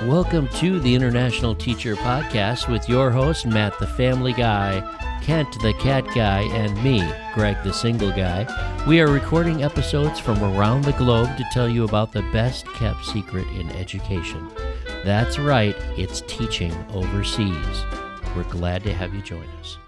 Welcome to the International Teacher Podcast with your host, Matt the Family Guy, Kent the Cat Guy, and me, Greg the Single Guy. We are recording episodes from around the globe to tell you about the best kept secret in education. That's right, it's teaching overseas. We're glad to have you join us.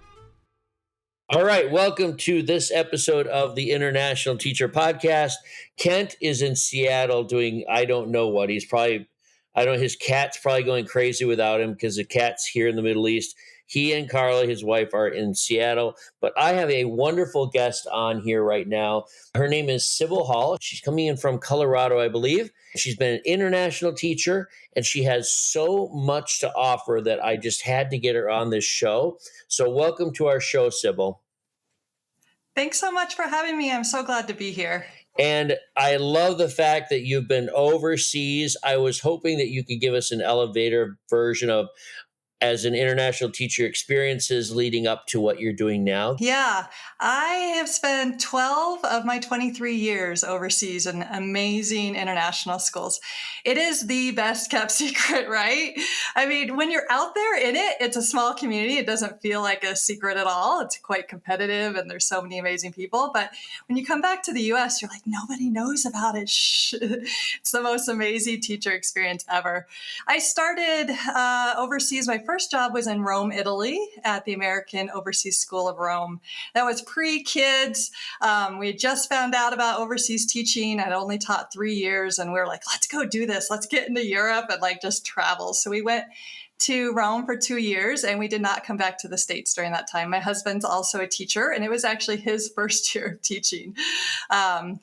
All right, welcome to this episode of the International Teacher Podcast. Kent is in Seattle doing I don't know what. His cat's probably going crazy without him because the cat's here in the Middle East. He and Carla, his wife, are in Seattle. But I have a wonderful guest on here right now. Her name is Sybil Hall. She's coming in from Colorado, I believe. She's been an international teacher, and she has so much to offer that I just had to get her on this show. So welcome to our show, Sybil. Thanks so much for having me. I'm so glad to be here. And I love the fact that you've been overseas. I was hoping that you could give us an elevator version of, as an international teacher, experiences leading up to what you're doing now. Yeah, I have spent 12 of my 23 years overseas in amazing international schools. It is the best kept secret, right? I mean, when you're out there in it, it's a small community. It doesn't feel like a secret at all. It's quite competitive and there's so many amazing people. But when you come back to the US, you're like, nobody knows about it. Shh. It's the most amazing teacher experience ever. I started overseas. My first job was in Rome, Italy, at the American Overseas School of Rome. That was pre-kids. We had just found out about overseas teaching. I'd only taught 3 years, and we were like, let's go do this. Let's get into Europe and just travel. So we went to Rome for 2 years, and we did not come back to the States during that time. My husband's also a teacher, and it was actually his first year of teaching.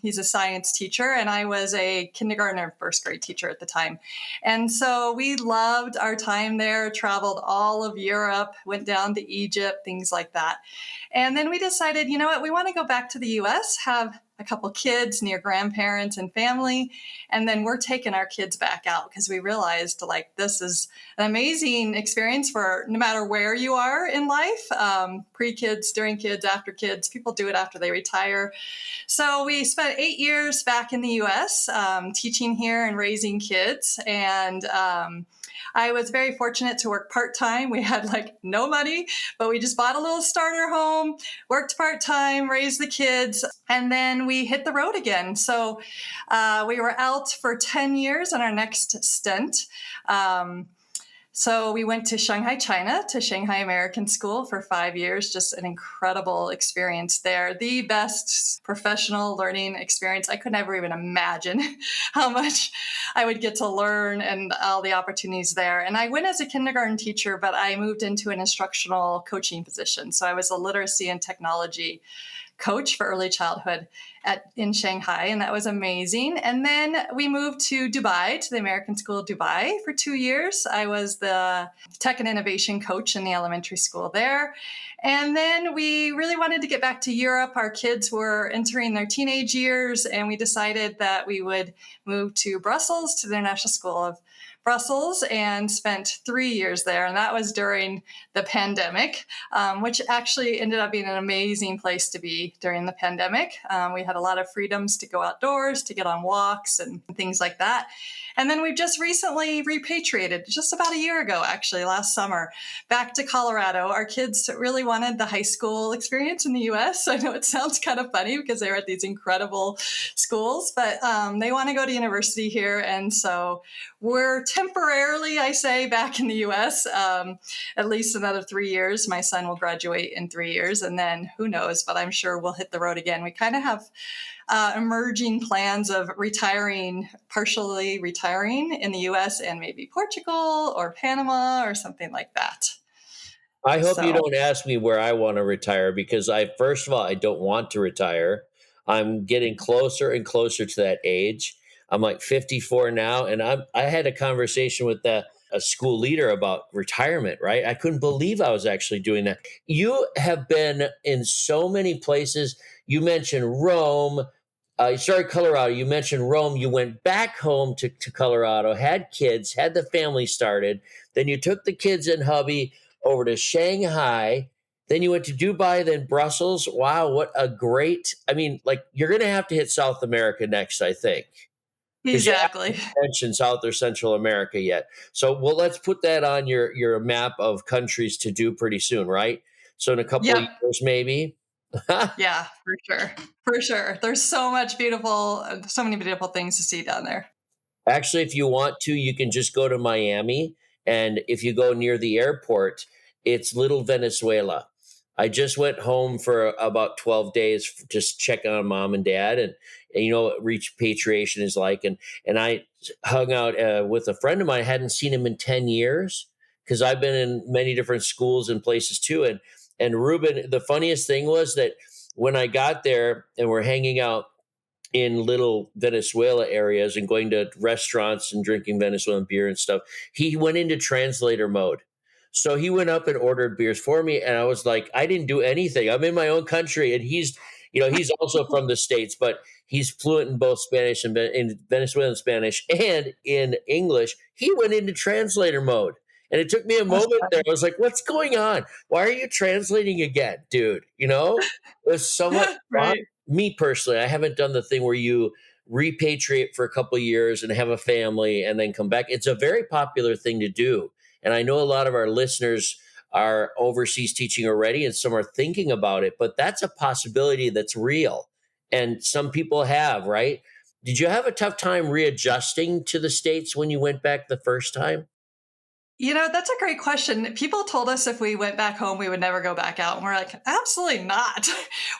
He's a science teacher, and I was a kindergartner, first grade teacher at the time. And so we loved our time there, traveled all of Europe, went down to Egypt, things like that. And then we decided, you know what, we want to go back to the US, have a couple kids near grandparents and family, and then we're taking our kids back out because we realized this is an amazing experience for no matter where you are in life, pre-kids, during kids, after kids. People do it after they retire. So we spent 8 years back in the US teaching here and raising kids, and I was very fortunate to work part-time. We had no money, but we just bought a little starter home, worked part-time, raised the kids, and then we hit the road again. So we were out for 10 years on our next stint. So we went to Shanghai, China, to Shanghai American School for 5 years. Just an incredible experience there. The best professional learning experience. I could never even imagine how much I would get to learn and all the opportunities there. And I went as a kindergarten teacher, but I moved into an instructional coaching position. So I was a literacy and technology coach for early childhood in Shanghai, and that was amazing. And then we moved to Dubai, to the American School of Dubai for 2 years. I was the tech and innovation coach in the elementary school there. And then we really wanted to get back to Europe. Our kids were entering their teenage years, and we decided that we would move to Brussels, to the International School of Brussels, and spent 3 years there. And that was during the pandemic, which actually ended up being an amazing place to be during the pandemic. We had a lot of freedoms to go outdoors, to get on walks and things like that. And then we've just recently repatriated, just about a year ago, actually, last summer, back to Colorado. Our kids really wanted the high school experience in the US. I know it sounds kind of funny because they're at these incredible schools, but they want to go to university here. And so we're temporarily, I say, back in the US, at least another 3 years. My son will graduate in 3 years, and then who knows, but I'm sure we'll hit the road again. We kind of have emerging plans of partially retiring in the US and maybe Portugal or Panama or something like that. I hope you don't ask me where I want to retire, because first of all, I don't want to retire. I'm getting closer and closer to that age. I'm 54 now, and I had a conversation with a school leader about retirement, right? I couldn't believe I was actually doing that. You have been in so many places. You mentioned Rome. You started Colorado. You mentioned Rome. You went back home to Colorado, had kids, had the family started. Then you took the kids and hubby over to Shanghai. Then you went to Dubai, then Brussels. Wow, what a great, you're going to have to hit South America next, I think. because you Exactly. haven't mentioned South or Central America yet. So, well, let's put that on your map of countries to do pretty soon, right? So in a couple of Yep. years, maybe. Yeah, for sure. For sure. There's so many beautiful things to see down there. Actually, if you want to, you can just go to Miami. And if you go near the airport, it's Little Venezuela. I just went home for about 12 days, just checking on mom and dad and you know what repatriation is like. And I hung out with a friend of mine. I hadn't seen him in 10 years because I've been in many different schools and places too. And Ruben, the funniest thing was that when I got there and we're hanging out, in little Venezuela areas and going to restaurants and drinking Venezuelan beer and stuff, he went into translator mode. So he went up and ordered beers for me. And I was like, I didn't do anything. I'm in my own country. And he's also from the States, but he's fluent in both Spanish and in Venezuelan Spanish and in English. He went into translator mode. And it took me a That's moment there. funny. I was like, what's going on? Why are you translating again, dude? It was so much fun. Right. Me personally, I haven't done the thing where you repatriate for a couple of years and have a family and then come back. It's a very popular thing to do. And I know a lot of our listeners are overseas teaching already and some are thinking about it, but that's a possibility that's real. And some people have, right? Did you have a tough time readjusting to the States when you went back the first time? That's a great question. People told us if we went back home, we would never go back out. And we're like, absolutely not.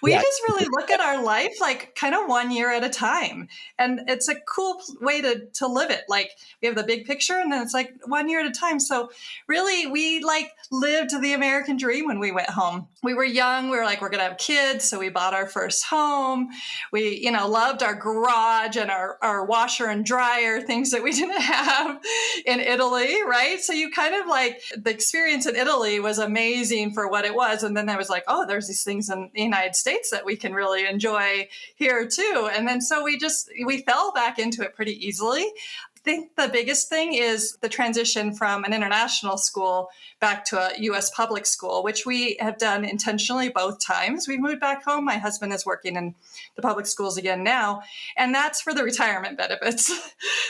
We Yeah. just really look at our life like kind of 1 year at a time. And it's a cool way to live it. Like we have the big picture and then it's like 1 year at a time. So really we like lived the American dream when we went home. We were young. We were like, we're going to have kids. So we bought our first home. We, loved our garage and our washer and dryer, things that we didn't have in Italy, right? So you kind of like the experience in Italy was amazing for what it was. And then I was like, oh, there's these things in the United States that we can really enjoy here too. And then so we fell back into it pretty easily. I think the biggest thing is the transition from an international school back to a U.S. public school, which we have done intentionally both times. We moved back home. My husband is working in the public schools again now, and that's for the retirement benefits.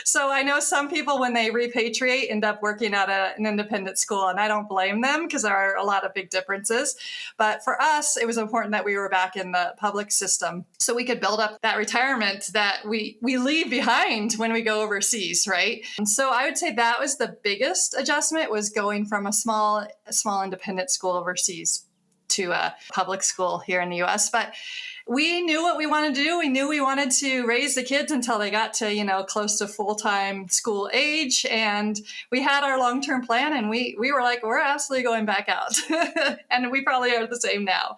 So I know some people, when they repatriate, end up working at an independent school, and I don't blame them because there are a lot of big differences. But for us, it was important that we were back in the public system so we could build up that retirement that we leave behind when we go overseas, right? And so I would say that was the biggest adjustment, was going from a small independent school overseas to a public school here in the US. But we knew what we wanted to do. We knew we wanted to raise the kids until they got to, close to full-time school age. And we had our long-term plan and we were like, we're absolutely going back out. And we probably are the same now.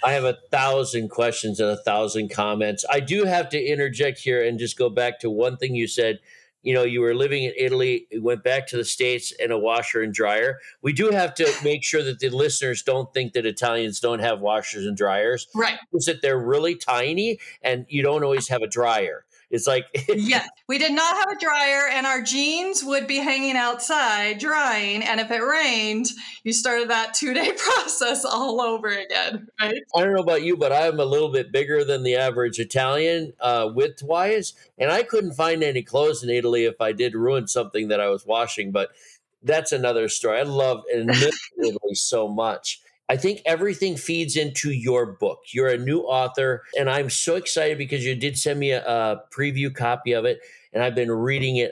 I have 1,000 questions and 1,000 comments. I do have to interject here and just go back to one thing you said. You were living in Italy, went back to the States and a washer and dryer. We do have to make sure that the listeners don't think that Italians don't have washers and dryers. Right. Is that they're really tiny and you don't always have a dryer. It's like, yes, we did not have a dryer, and our jeans would be hanging outside drying. And if it rained, you started that 2-day process all over again, right? I don't know about you, but I'm a little bit bigger than the average Italian width wise. And I couldn't find any clothes in Italy if I did ruin something that I was washing. But that's another story. I love and miss Italy so much. I think everything feeds into your book. You're a new author, and I'm so excited because you did send me a preview copy of it, and I've been reading it.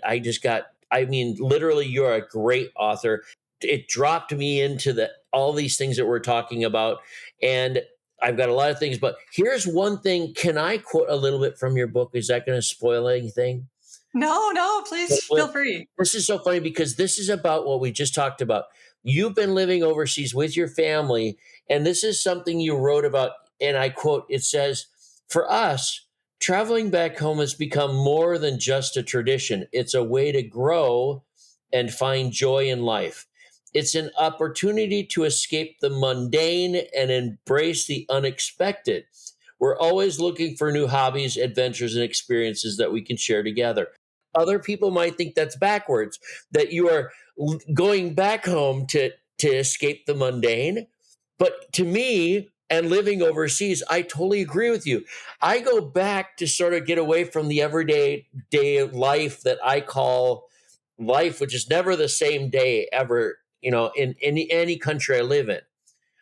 Literally, you're a great author. It dropped me into all these things that we're talking about, and I've got a lot of things, but here's one thing. Can I quote a little bit from your book? Is that going to spoil anything? No, please feel free. This is so funny because this is about what we just talked about. You've been living overseas with your family, and this is something you wrote about. And I quote, it says, for us, traveling back home has become more than just a tradition. It's a way to grow and find joy in life. It's an opportunity to escape the mundane and embrace the unexpected. We're always looking for new hobbies, adventures, and experiences that we can share together. Other people might think that's backwards, that you are going back home to escape the mundane. But to me, and living overseas, I totally agree with you. I go back to sort of get away from the everyday day life that I call life, which is never the same day ever, in any country I live in.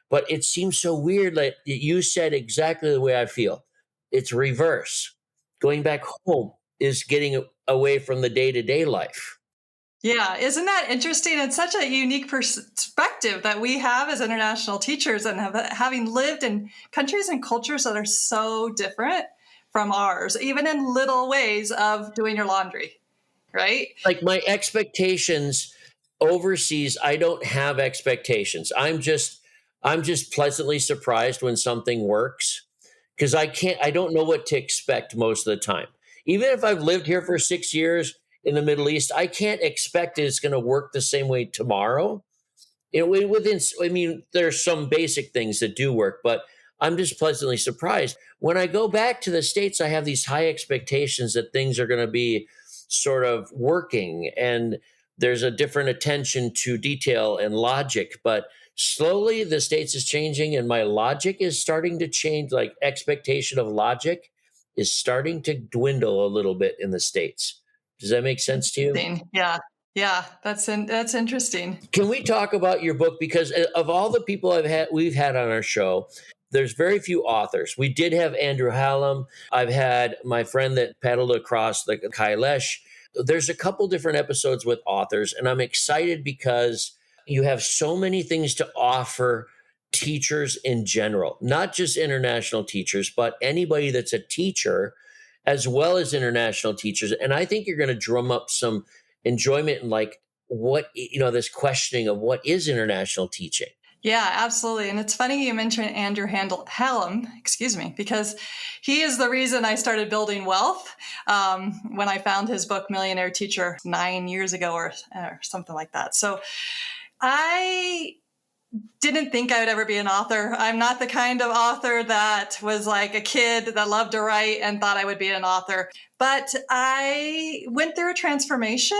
But it seems so weird that you said exactly the way I feel. It's reverse. Going back home is getting away from the day-to-day life. Yeah, isn't that interesting? It's such a unique perspective that we have as international teachers, and having lived in countries and cultures that are so different from ours, even in little ways of doing your laundry, right? Like my expectations overseas, I don't have expectations. I'm just pleasantly surprised when something works because I don't know what to expect most of the time. Even if I've lived here for 6 years in the Middle East, I can't expect it's going to work the same way tomorrow. I mean, there's some basic things that do work, but I'm just pleasantly surprised. When I go back to the States, I have these high expectations that things are going to be sort of working and there's a different attention to detail and logic. But slowly the States is changing and my logic is starting to change. Like expectation of logic is starting to dwindle a little bit in the States. Does that make sense to you? Yeah, yeah, that's interesting. Can we talk about your book? Because of all the people we've had on our show, there's very few authors. We did have Andrew Hallam. I've had my friend that paddled across the Kailash. There's a couple different episodes with authors, and I'm excited because you have so many things to offer teachers in general, not just international teachers, but anybody that's a teacher as well as international teachers. And I think you're going to drum up some enjoyment in like this questioning of what is international teaching. Yeah, absolutely. And it's funny you mentioned Andrew Hallam, because he is the reason I started building wealth when I found his book, Millionaire Teacher, 9 years ago or something like that. So I didn't think I would ever be an author. I'm not the kind of author that was like a kid that loved to write and thought I would be an author. But I went through a transformation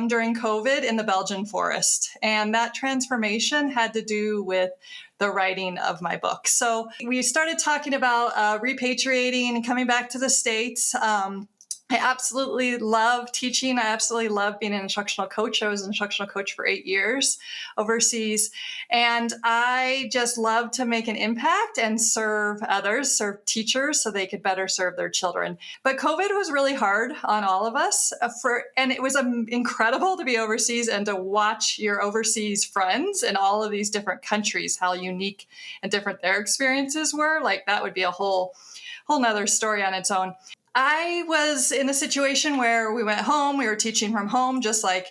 during COVID in the Belgian forest. And that transformation had to do with the writing of my book. So we started talking about repatriating and coming back to the States. I absolutely love teaching. I absolutely love being an instructional coach. I was an instructional coach for 8 years overseas. And I just love to make an impact and serve others, serve teachers so they could better serve their children. But COVID was really hard on all of us. And it was incredible to be overseas and to watch your overseas friends in all of these different countries, how unique and different their experiences were. Like that would be a whole nother story on its own. I was in a situation where we went home, we were teaching from home, just like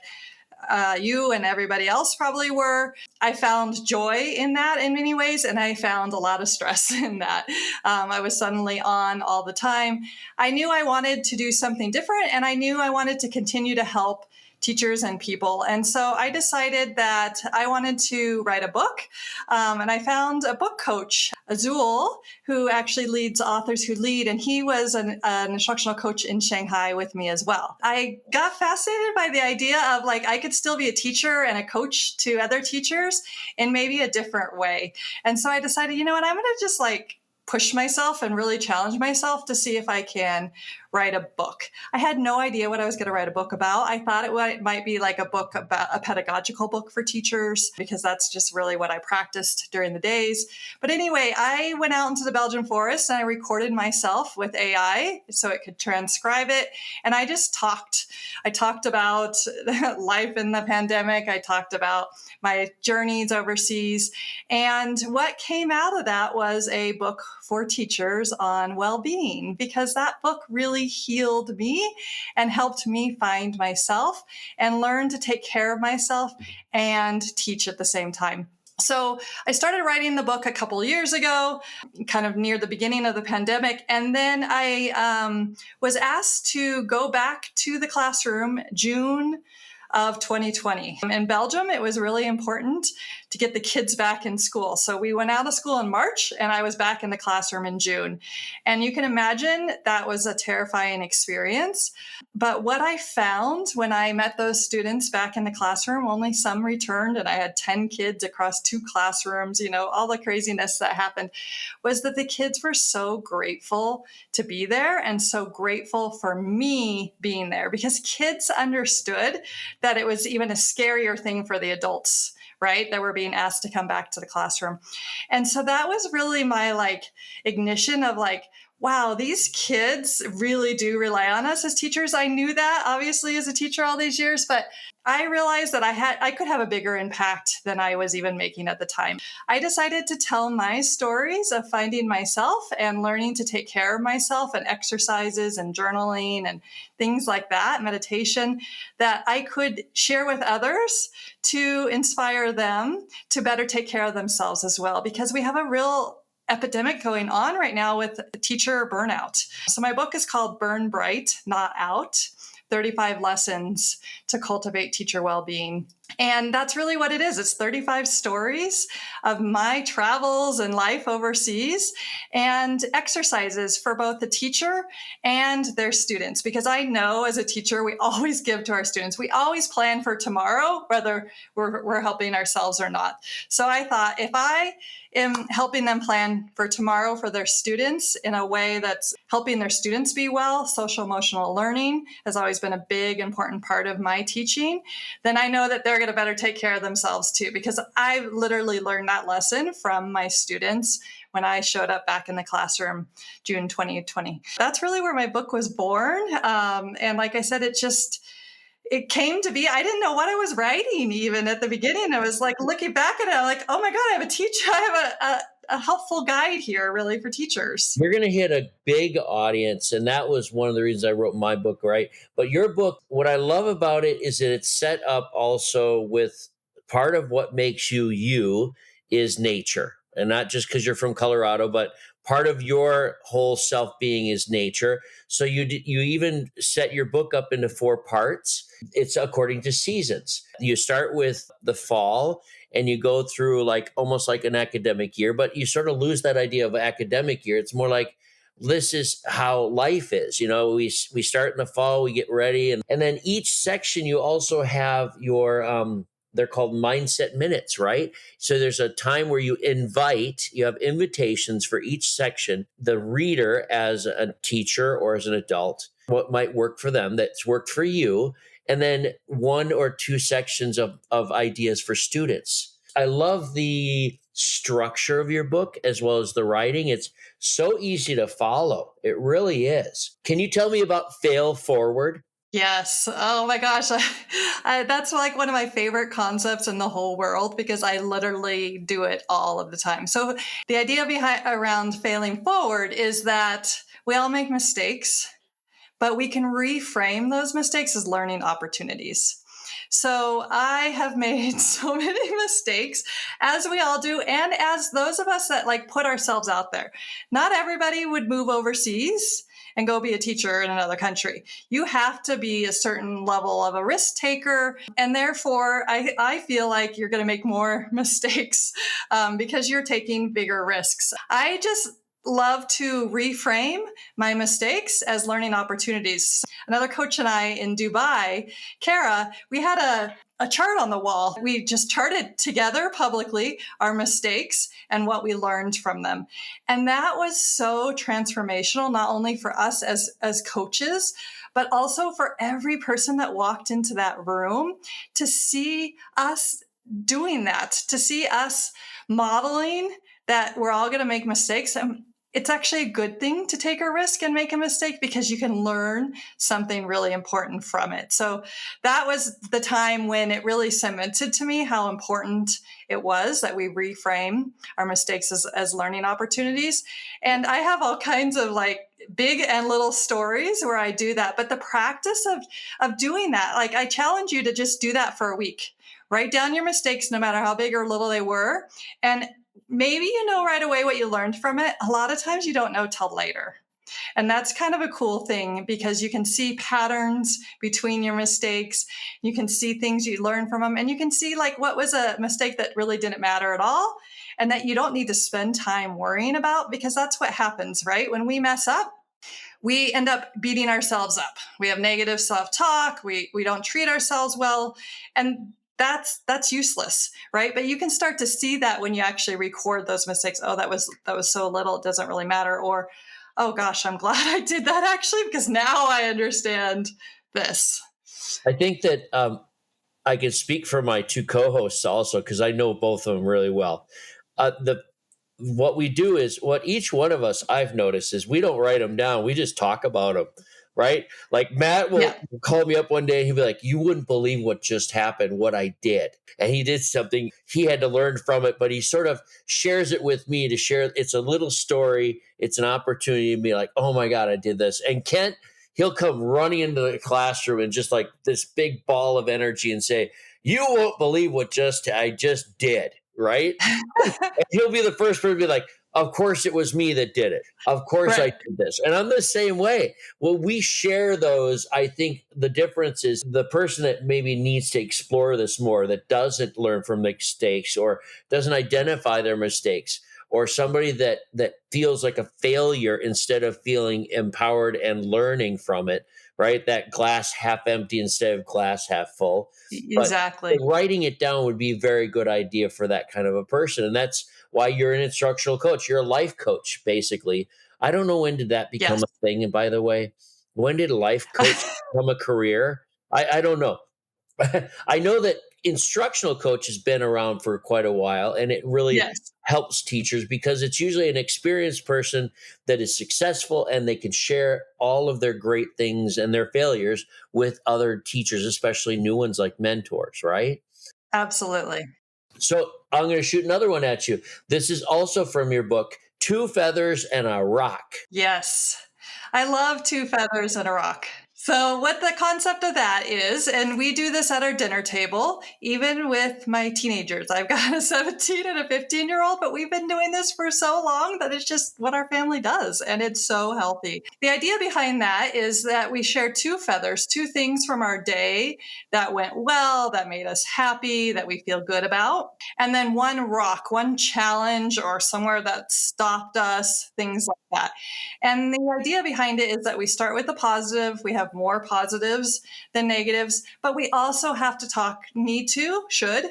you and everybody else probably were. I found joy in that in many ways, and I found a lot of stress in that. I was suddenly on all the time. I knew I wanted to do something different, and I knew I wanted to continue to help teachers and people. And so I decided that I wanted to write a book. And I found a book coach, Azul, who actually leads Authors Who Lead. And he was an instructional coach in Shanghai with me as well. I got fascinated by the idea of like, I could still be a teacher and a coach to other teachers in maybe a different way. And so I decided, you know what, I'm going to just like push myself and really challenge myself to see if I can write a book. I had no idea what I was going to write a book about. I thought it might be like a book about a pedagogical book for teachers, because that's just really what I practiced during the days. But anyway, I went out into the Belgian forest and I recorded myself with AI so it could transcribe it. And I just talked. I talked about life in the pandemic. I talked about my journeys overseas. And what came out of that was a book for teachers on well-being, because that book really healed me and helped me find myself and learn to take care of myself and teach at the same time. So I started writing the book a couple of years ago, kind of near the beginning of the pandemic. And then I was asked to go back to the classroom June of 2020. In Belgium, it was really important to get the kids back in school. So we went out of school in March and I was back in the classroom in June. And you can imagine that was a terrifying experience. But what I found when I met those students back in the classroom, only some returned, and I had 10 kids across 2 classrooms, all the craziness that happened, was that the kids were so grateful to be there and so grateful for me being there, because kids understood that it was even a scarier thing for the adults, right, that were being asked to come back to the classroom. And so that was really my ignition of wow, these kids really do rely on us as teachers. I knew that obviously as a teacher all these years, but I realized that I could have a bigger impact than I was even making at the time. I decided to tell my stories of finding myself and learning to take care of myself, and exercises and journaling and things like that, meditation, that I could share with others to inspire them to better take care of themselves as well, because we have a real epidemic going on right now with teacher burnout. So my book is called Burn Bright, Not Out: 35 Lessons to Cultivate Teacher Wellbeing. And that's really what it is. It's 35 stories of my travels and life overseas, and exercises for both the teacher and their students. Because I know as a teacher, we always give to our students. We always plan for tomorrow, whether we're helping ourselves or not. So I thought, if I am helping them plan for tomorrow for their students in a way that's helping their students be well, social emotional learning has always been a big, important part of my teaching, then I know that they're going to better take care of themselves too, because I literally learned that lesson from my students when I showed up back in the classroom June 2020. That's really where my book was born. And like I said, it came to be. I didn't know what I was writing even at the beginning. I was looking back at it, I'm like, oh my God, I have a teacher. I have a helpful guide here really for teachers. You're going to hit a big audience, and that was one of the reasons I wrote my book, right? But your book, what I love about it is that it's set up also with part of what makes you is nature. And not just because you're from Colorado, but part of your whole self-being is nature. So you even set your book up into 4 parts. It's according to seasons. You start with the fall, and you go through almost like an academic year, but you sort of lose that idea of academic year. It's more like, this is how life is. We start in the fall, we get ready. And then each section, you also have your, they're called mindset minutes, right? So there's a time where you have invitations for each section, the reader as a teacher or as an adult, what might work for them that's worked for you, and then 1 or 2 sections of ideas for students. I love the structure of your book as well as the writing. It's so easy to follow. It really is. Can you tell me about Fail Forward? Yes. Oh my gosh. That's one of my favorite concepts in the whole world, because I literally do it all of the time. So the idea around failing forward is that we all make mistakes, but we can reframe those mistakes as learning opportunities. So I have made so many mistakes, as we all do, and as those of us that put ourselves out there. Not everybody would move overseas and go be a teacher in another country. You have to be a certain level of a risk taker. And therefore, I feel like you're going to make more mistakes because you're taking bigger risks. I just love to reframe my mistakes as learning opportunities. Another coach and I in Dubai, Kara, we had a chart on the wall. We just charted together publicly our mistakes and what we learned from them. And that was so transformational, not only for us as coaches, but also for every person that walked into that room, to see us doing that, to see us modeling that we're all going to make mistakes. And it's actually a good thing to take a risk and make a mistake, because you can learn something really important from it. So that was the time when it really cemented to me how important it was that we reframe our mistakes as learning opportunities. And I have all kinds of big and little stories where I do that. But the practice of doing that, I challenge you to just do that for a week. Write down your mistakes, no matter how big or little they were. And maybe you know right away what you learned from it. A lot of times you don't know till later. And that's kind of a cool thing because you can see patterns between your mistakes. You can see things you learn from them, and you can see like what was a mistake that really didn't matter at all and that you don't need to spend time worrying about, because that's what happens, right? When we mess up, we end up beating ourselves up. We have negative self-talk. We don't treat ourselves well. And that's useless, right? But you can start to see that when you actually record those mistakes. Oh, that was so little, it doesn't really matter. Or, oh gosh, I'm glad I did that actually, because now I understand this. I think that I can speak for my two co-hosts also, because I know both of them really well. The What we do is, what each one of us, I've noticed, is we don't write them down. We just talk about them, right? Like Matt will Yeah. call me up one day and he'll be like, "You wouldn't believe what just happened, what I did." And he did something, he had to learn from it, but he sort of shares it with me to share. It's a little story. It's an opportunity to be like, "Oh my God, I did this." And Kent, he'll come running into the classroom and just like this big ball of energy and say, "You won't believe what I just did." Right? And he'll be the first person to be like, "Of course it was me that did it. Of course I Right. did this." And I'm the same way. Well, we share those. I think the difference is the person that maybe needs to explore this more, that doesn't learn from mistakes or doesn't identify their mistakes, or somebody that feels like a failure instead of feeling empowered and learning from it, right? That glass half empty instead of glass half full. But Exactly. writing it down would be a very good idea for that kind of a person. And that's why you're an instructional coach. You're a life coach, basically. I don't know, when did that become Yes. a thing? And by the way, when did life coach become a career? I don't know. I know that instructional coach has been around for quite a while, and it really Yes. helps teachers because it's usually an experienced person that is successful, and they can share all of their great things and their failures with other teachers, especially new ones like mentors, right? Absolutely. So I'm going to shoot another one at you. This is also from your book, Two Feathers and a Rock. Yes. I love two feathers and a rock. So, what the concept of that is, and we do this at our dinner table, even with my teenagers. I've got a 17 and a 15-year-old, but we've been doing this for so long that it's just what our family does, and it's so healthy. The idea behind that is that we share two feathers, two things from our day that went well, that made us happy, that we feel good about, and then one rock, one challenge or somewhere that stopped us, things like that. And the idea behind it is that we start with the positive. We have more positives than negatives, but we also have to should,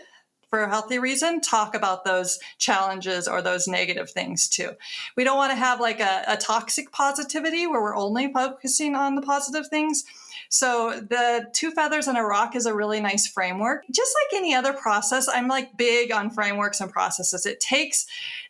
for a healthy reason, talk about those challenges or those negative things too. We don't want to have like a toxic positivity where we're only focusing on the positive things. So the two feathers and a rock is a really nice framework. Just like any other process, I'm like big on frameworks and processes. It takes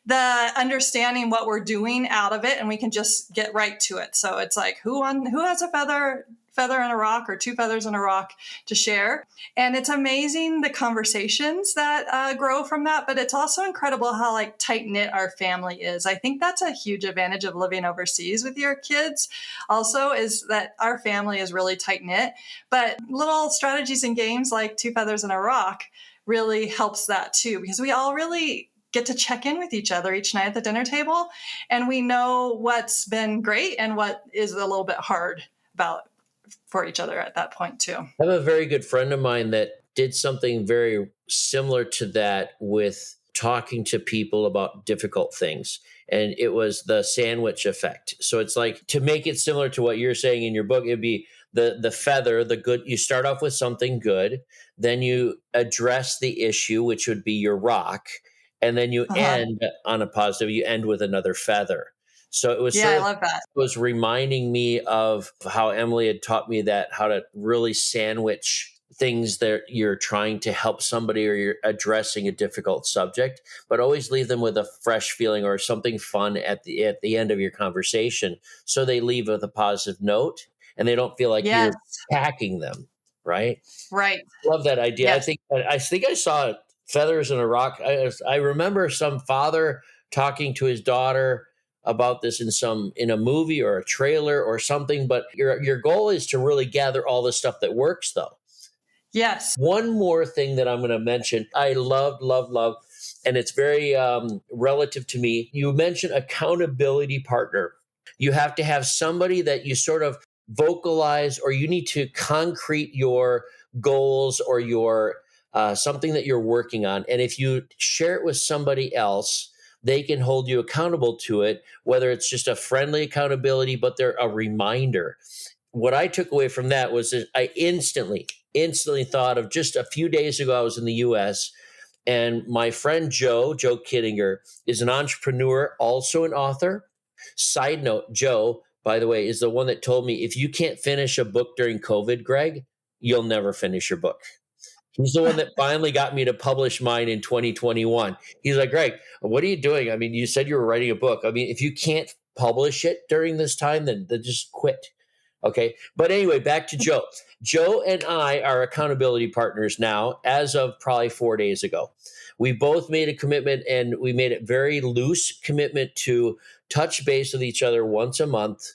the understanding what we're doing out of it, and we can just get right to it. So it's like who has a feather and a rock, or two feathers and a rock to share. And it's amazing the conversations that grow from that, but it's also incredible how like tight knit our family is. I think that's a huge advantage of living overseas with your kids also, is that our family is really tight knit, but little strategies and games like two feathers and a rock really helps that too, because we all really get to check in with each other each night at the dinner table, and we know what's been great and what is a little bit hard about for each other at that point too. I have a very good friend of mine that did something very similar to that with talking to people about difficult things. And it was the sandwich effect. So it's like, to make it similar to what you're saying in your book, it'd be the feather, the good. You start off with something good, then you address the issue, which would be your rock, and then you Uh-huh. end on a positive. You end with another feather. So it was Yeah, sort I of love that. was reminding me of how Emily had taught me that, how to really sandwich things that you're trying to help somebody or you're addressing a difficult subject, but always leave them with a fresh feeling or something fun at the end of your conversation, so they leave with a positive note and they don't feel like Yes, you're attacking them, right? right. Love that idea. Yes. I think I saw feathers in a rock. I remember some father talking to his daughter about this in a movie or a trailer or something. But your goal is to really gather all the stuff that works, though. Yes. One more thing that I'm going to mention, I love, and it's very relative to me. You mentioned accountability partner. You have to have somebody that you sort of vocalize, or you need to concrete your goals or your something that you're working on. And if you share it with somebody else, they can hold you accountable to it, whether it's just a friendly accountability, but they're a reminder. What I took away from that was that I instantly thought of just a few days ago, I was in the US, and my friend Joe Kittinger, is an entrepreneur, also an author. Side note, Joe, by the way, is the one that told me if you can't finish a book during COVID, Greg, you'll never finish your book. He's the one that finally got me to publish mine in 2021. He's like, Greg, what are you doing? I mean, you said you were writing a book. I mean, if you can't publish it during this time, then just quit. Okay. But anyway, back to Joe. Joe and I are accountability partners now, as of probably 4 days ago. We both made a commitment, and we made it very loose commitment to touch base with each other once a month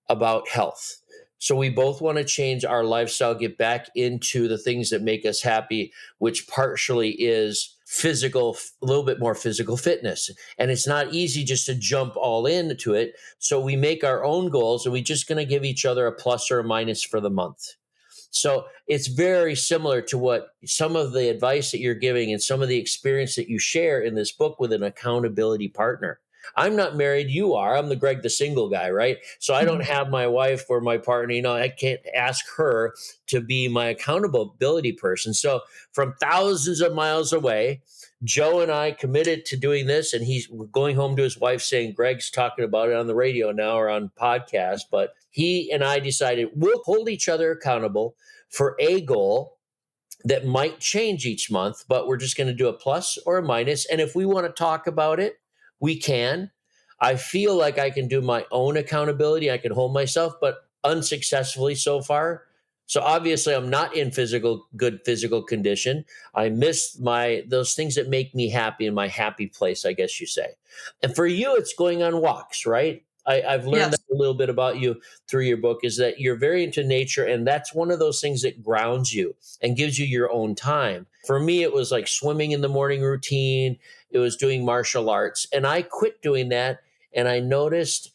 about health. So we both want to change our lifestyle, get back into the things that make us happy, which partially is physical, a little bit more physical fitness. And it's not easy just to jump all into it. So we make our own goals, and we're just going to give each other a plus or a minus for the month. So it's very similar to what some of the advice that you're giving and some of the experience that you share in this book with an accountability partner. I'm not married. You are. I'm the Greg the single guy, right? So I don't have my wife or my partner. I can't ask her to be my accountability person. So from thousands of miles away, Joe and I committed to doing this, and he's going home to his wife saying, Greg's talking about it on the radio now or on podcast. But he and I decided we'll hold each other accountable for a goal that might change each month, but we're just going to do a plus or a minus. And if we want to talk about it, we can. I feel like I can do my own accountability. I can hold myself, but unsuccessfully so far. So obviously I'm not in good physical condition. I miss those things that make me happy, in my happy place, I guess you say. And for you, it's going on walks, right? I've learned Yes. that a little bit about you through your book, is that you're very into nature. And that's one of those things that grounds you and gives you your own time. For me, it was like swimming in the morning routine. It was doing martial arts. And I quit doing that. And I noticed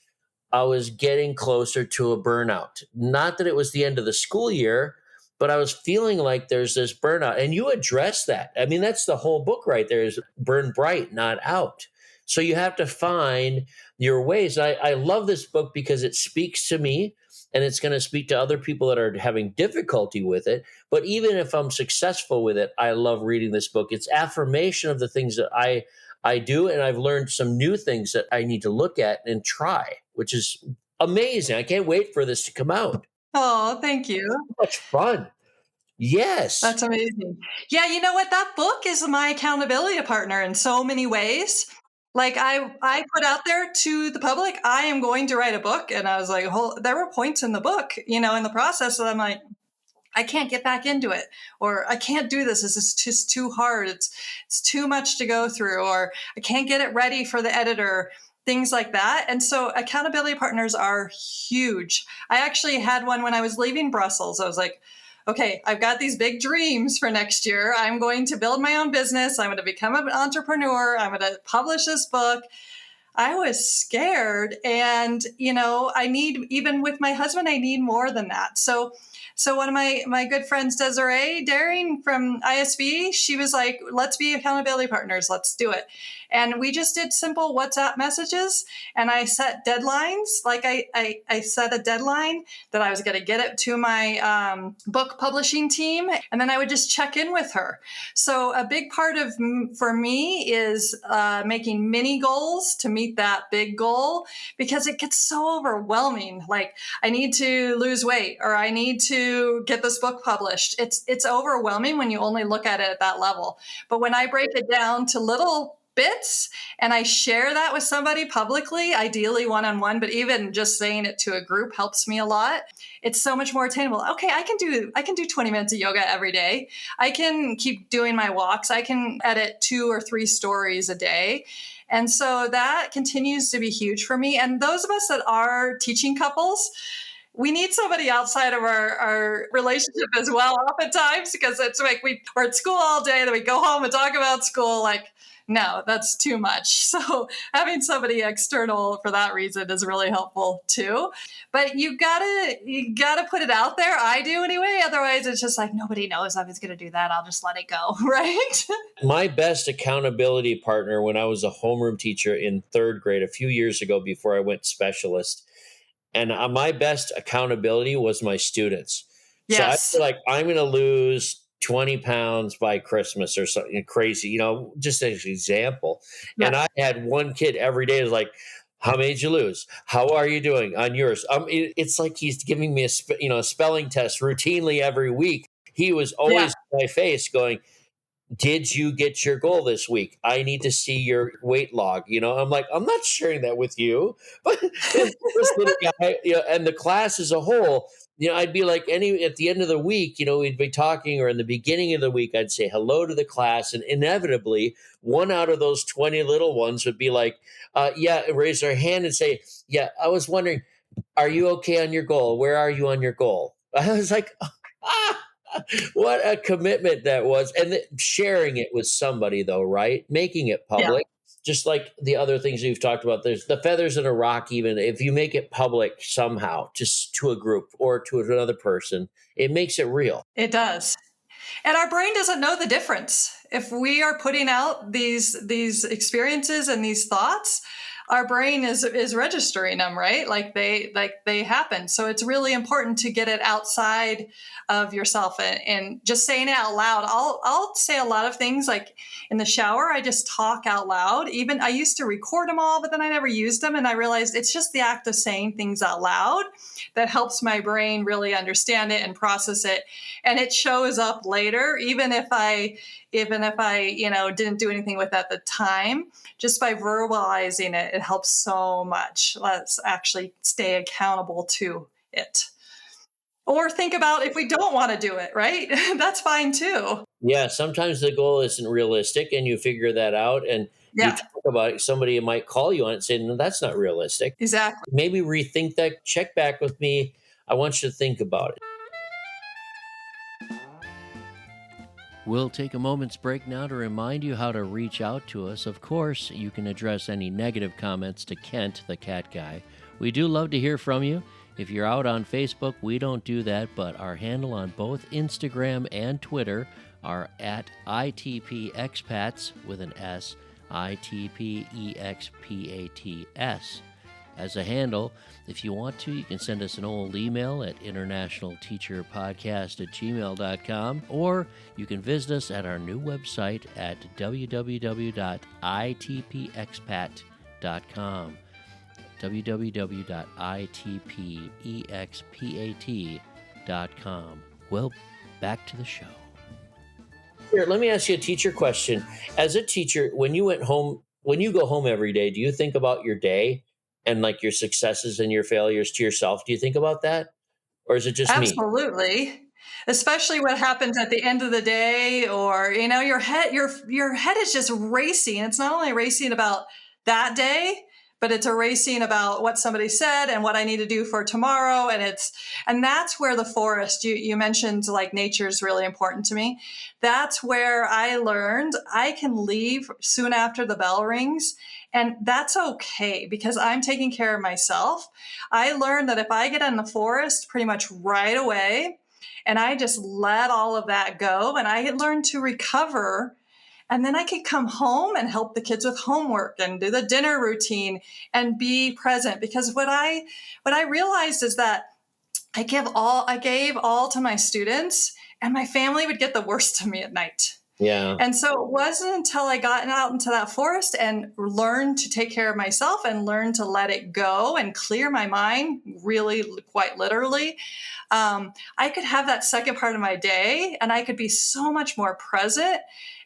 I was getting closer to a burnout. Not that it was the end of the school year, but I was feeling like there's this burnout. And you address that. I mean, that's the whole book right there, is burn bright, not out. So you have to find your ways. I love this book because it speaks to me, and it's going to speak to other people that are having difficulty with it. But even if I'm successful with it, I love reading this book. It's affirmation of the things that I do, and I've learned some new things that I need to look at and try, which is amazing. I can't wait for this to come out. Oh, thank you. So much fun. Yes. That's amazing. Yeah, you know what? That book is my accountability partner in so many ways. Like I put out there to the public, I am going to write a book. And I was like, there were points in the book, in the process that I'm like, I can't get back into it, or I can't do this. This is just too hard. It's too much to go through, or I can't get it ready for the editor, things like that. And so accountability partners are huge. I actually had one when I was leaving Brussels. I was like, okay, I've got these big dreams for next year. I'm going to build my own business. I'm going to become an entrepreneur. I'm going to publish this book. I was scared. And, even with my husband, I need more than that. So one of my good friends, Desiree Daring from ISB, she was like, let's be accountability partners. Let's do it. And we just did simple WhatsApp messages, and I set deadlines. Like I set a deadline that I was going to get it to my book publishing team, and then I would just check in with her. So a big part for me is making mini goals to meet that big goal, because it gets so overwhelming. Like, I need to lose weight, or I need to get this book published. It's overwhelming when you only look at it at that level. But when I break it down to little bits and I share that with somebody publicly, ideally one-on-one, but even just saying it to a group helps me a lot. It's so much more attainable. Okay, I can do 20 minutes of yoga every day. I can keep doing my walks. I can edit 2 or 3 stories a day. And so that continues to be huge for me. And those of us that are teaching couples, we need somebody outside of our relationship as well, oftentimes, because it's like we're at school all day, then we go home and talk about school. Like, no, that's too much. So having somebody external for that reason is really helpful too. But you gotta put it out there. I do anyway. Otherwise, it's just like nobody knows I was going to do that. I'll just let it go, right? My best accountability partner when I was a homeroom teacher in third grade a few years ago before I went specialist. And my best accountability was my students. So I Yes. feel like I'm going to lose 20 pounds by Christmas or something crazy, just as an example. And Yeah. I had one kid every day is like, how many did you lose? How are you doing on yours? It's like he's giving me a spelling test routinely every week. He was Yeah. always in my face going, did you get your goal this week? I need to see your weight log. I'm like, I'm not sharing that with you. But this little guy, and the class as a whole, I'd be like, at the end of the week, we'd be talking, or in the beginning of the week, I'd say hello to the class. And inevitably, one out of those 20 little ones would be like, yeah, raise their hand and say, yeah, I was wondering, are you okay on your goal? Where are you on your goal? I was like, ah, what a commitment that was. And sharing it with somebody, though, right? Making it Yeah. public, just like the other things we've talked about. There's the feathers in a rock, even if you make it public somehow, just to a group or to another person, it makes it real. It does. And our brain doesn't know the difference. If we are putting out these experiences and these thoughts, our brain is registering them, right? Like they happen. So it's really important to get it outside of yourself and just saying it out loud. I'll say a lot of things like in the shower. I just talk out loud. Even I used to record them all, but then I never used them, and I realized it's just the act of saying things out loud that helps my brain really understand it and process it, and it shows up later, even if I didn't do anything with it at the time. Just by verbalizing it, it helps so much. Let's actually stay accountable to it. Or think about if we don't want to do it, right? That's fine too. Yeah, sometimes the goal isn't realistic, and you figure that out, and you Yeah, talk about it. Somebody might call you on it, saying, "No, that's not realistic." exactly. Maybe rethink that. Check back with me. I want you to think about it. We'll take a moment's break now to remind you how to reach out to us. Of course, you can address any negative comments to Kent, the cat guy. We do love to hear from you. If you're out on Facebook, we don't do that, but our handle on both Instagram and Twitter are at ITPExpats with an S, ITPEXPATS. As a handle, if you want to, you can send us an old email at internationalteacherpodcast@gmail.com, or you can visit us at our new website at www.itpexpat.com. www.itpexpat.com. Well, back to the show. Here, let me ask you a teacher question. As a teacher, when you go home every day, do you think about your day and like your successes and your failures to yourself? Do you think about that? Or is it just me? Absolutely. Especially what happens at the end of the day, or your head is just racing. It's not only racing about that day, but it's a racing about what somebody said and what I need to do for tomorrow. And that's where the forest, you mentioned like nature is really important to me. That's where I learned I can leave soon after the bell rings. And that's okay because I'm taking care of myself. I learned that if I get in the forest pretty much right away and I just let all of that go and I learned to recover, and then I could come home and help the kids with homework and do the dinner routine and be present. Because what I realized is that I gave all to my students, and my family would get the worst of me at night. Yeah. And so it wasn't until I got out into that forest and learned to take care of myself and learned to let it go and clear my mind, really quite literally, I could have that second part of my day and I could be so much more present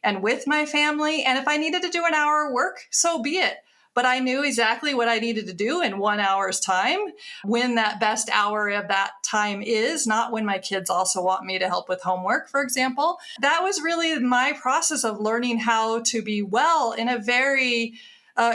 and with my family. And if I needed to do an hour of work, so be it. But I knew exactly what I needed to do in 1 hour's time, when that best hour of that time is, not when my kids also want me to help with homework, for example. That was really my process of learning how to be well in a very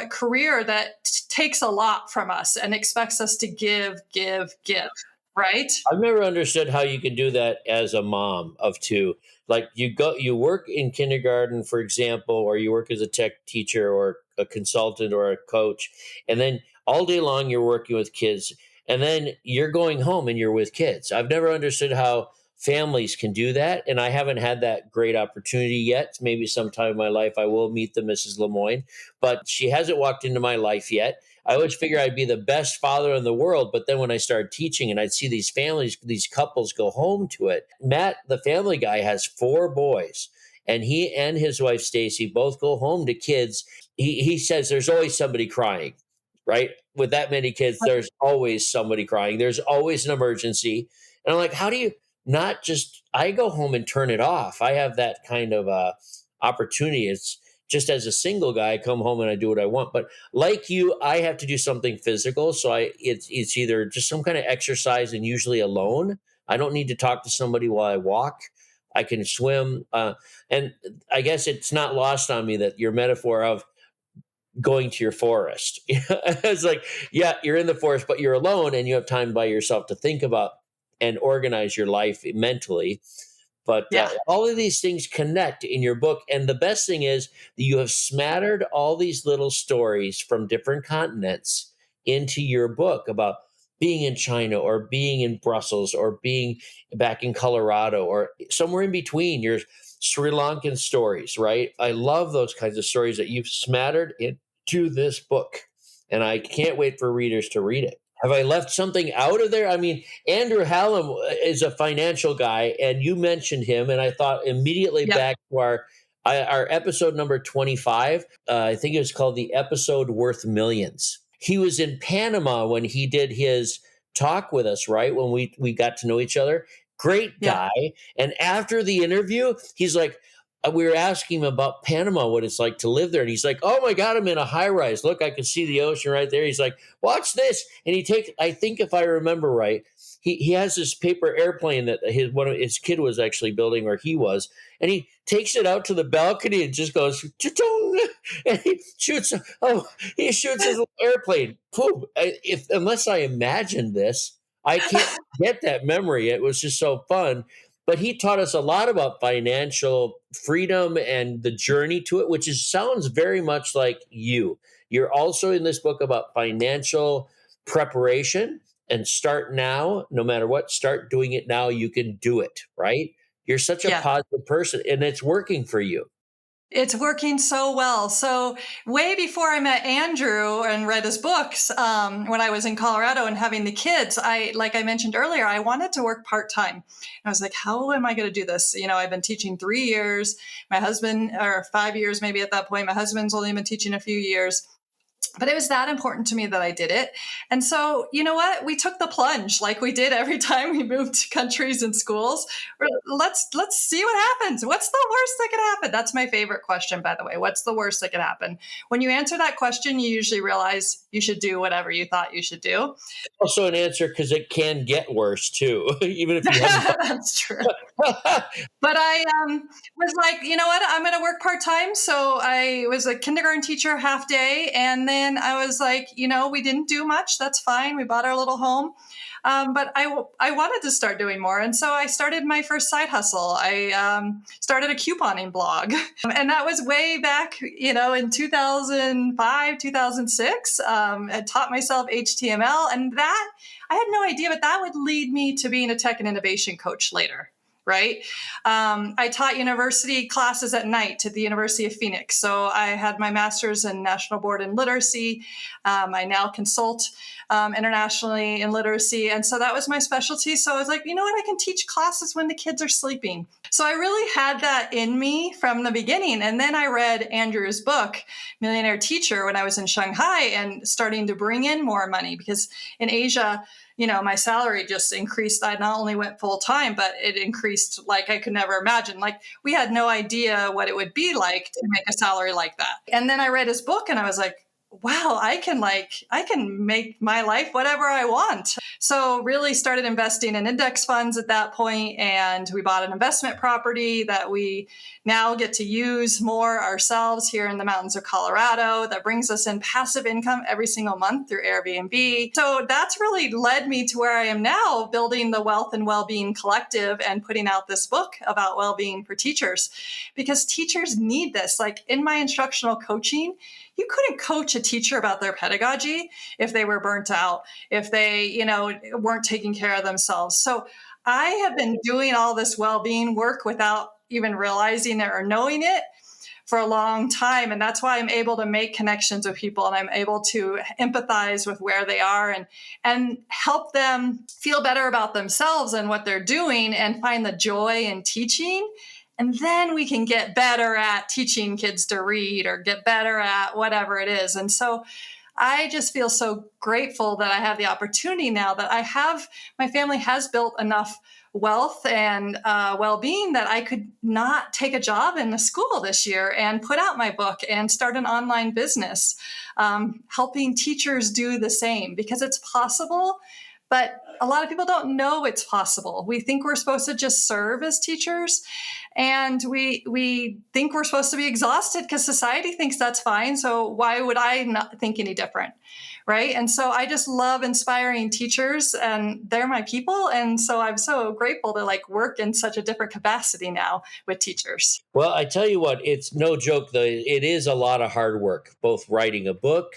career that takes a lot from us and expects us to give, give, give. right? I've never understood how you can do that as a mom of two. Like you work in kindergarten, for example, or you work as a tech teacher or a consultant or a coach, and then all day long you're working with kids, and then you're going home and you're with kids. I've never understood how families can do that, and I haven't had that great opportunity yet. Maybe sometime in my life I will meet the Mrs. Lemoine, but she hasn't walked into my life yet. I always figure I'd be the best father in the world. But then when I started teaching and I'd see these families, these couples go home to it. Matt, the family guy, has four boys, and he and his wife, Stacy, both go home to kids. He says there's always somebody crying, right? With that many kids, there's always somebody crying. There's always an emergency. And I'm like, how do you not just, I go home and turn it off. I have that kind of opportunity. It's just as a single guy, I come home and I do what I want. But like you, I have to do something physical. So it's either just some kind of exercise and usually alone. I don't need to talk to somebody while I walk. I can swim. And I guess it's not lost on me that your metaphor of going to your forest. It's like, yeah, you're in the forest, but you're alone and you have time by yourself to think about and organize your life mentally. But Yeah. all of these things connect in your book. And the best thing is that you have smattered all these little stories from different continents into your book about being in China or being in Brussels or being back in Colorado or somewhere in between. Your Sri Lankan stories, right? I love those kinds of stories that you've smattered into this book. And I can't wait for readers to read it. Have I left something out of there? I mean, Andrew Hallam is a financial guy, and you mentioned him, and I thought immediately Yep. back to our episode number 25. I think it was called The Episode Worth Millions. He was in Panama when he did his talk with us, right? When we got to know each other. Great Yeah. guy. And after the interview, he's like, we were asking him about Panama, what it's like to live there. And he's like, oh my God, I'm in a high rise. Look, I can see the ocean right there. He's like, watch this. And I think if I remember right, he has this paper airplane that one of his kid was actually building, or he was, and he takes it out to the balcony and just goes, cha-chong, and he shoots his little airplane. Boom. Unless I imagined this, I can't get that memory. It was just so fun. But he taught us a lot about financial freedom and the journey to it, which sounds very much like you. You're also in this book about financial preparation and start now, no matter what, start doing it now. You can do it, right? You're such a Yeah. positive person and it's working for you. It's working so well. So way before I met Andrew and read his books, when I was in Colorado and having the kids, like I mentioned earlier, I wanted to work part-time. I was like, how am I going to do this? I've been teaching 3 years, my husband, or 5 years, maybe at that point, my husband's only been teaching a few years. But it was that important to me that I did it. And so, you know what? We took the plunge like we did every time we moved to countries and schools. Let's see what happens. What's the worst that could happen? That's my favorite question, by the way. What's the worst that could happen? When you answer that question, you usually realize you should do whatever you thought you should do. Also an answer because it can get worse too, even if you haven't. That's true. But I was like, you know what? I'm going to work part-time. So I was a kindergarten teacher half day. And then I was like, we didn't do much. That's fine. We bought our little home. But I wanted to start doing more. And so I started my first side hustle. I started a couponing blog. And that was way back, in 2005, 2006. I taught myself HTML. And that, I had no idea, but that would lead me to being a tech and innovation coach later. Right. I taught university classes at night at the University of Phoenix. So I had my master's in National Board in Literacy. I now consult internationally in literacy. And so that was my specialty. So I was like, you know what? I can teach classes when the kids are sleeping. So I really had that in me from the beginning. And then I read Andrew's book, Millionaire Teacher, when I was in Shanghai and starting to bring in more money because in Asia, my salary just increased. I not only went full time, but it increased like I could never imagine. Like we had no idea what it would be like to make a salary like that. And then I read his book and I was like, wow, I can make my life whatever I want. So really started investing in index funds at that point, and we bought an investment property that we now get to use more ourselves here in the mountains of Colorado that brings us in passive income every single month through Airbnb. So that's really led me to where I am now, building the Wealth and Wellbeing Collective and putting out this book about well-being for teachers, because teachers need this. Like in my instructional coaching, you couldn't coach a teacher about their pedagogy if they were burnt out, if they, weren't taking care of themselves. So I have been doing all this well-being work without even realizing it or knowing it for a long time. And that's why I'm able to make connections with people, and I'm able to empathize with where they are and help them feel better about themselves and what they're doing and find the joy in teaching. And then we can get better at teaching kids to read or get better at whatever it is. And so I just feel so grateful that I have the opportunity now that my family has built enough wealth and well-being that I could not take a job in the school this year and put out my book and start an online business, helping teachers do the same, because it's possible. But a lot of people don't know it's possible. We think we're supposed to just serve as teachers, and we think we're supposed to be exhausted because society thinks that's fine. So why would I not think any different, right? And so I just love inspiring teachers, and they're my people. And so I'm so grateful to work in such a different capacity now with teachers. Well, I tell you what, it's no joke, though. It is a lot of hard work, both writing a book,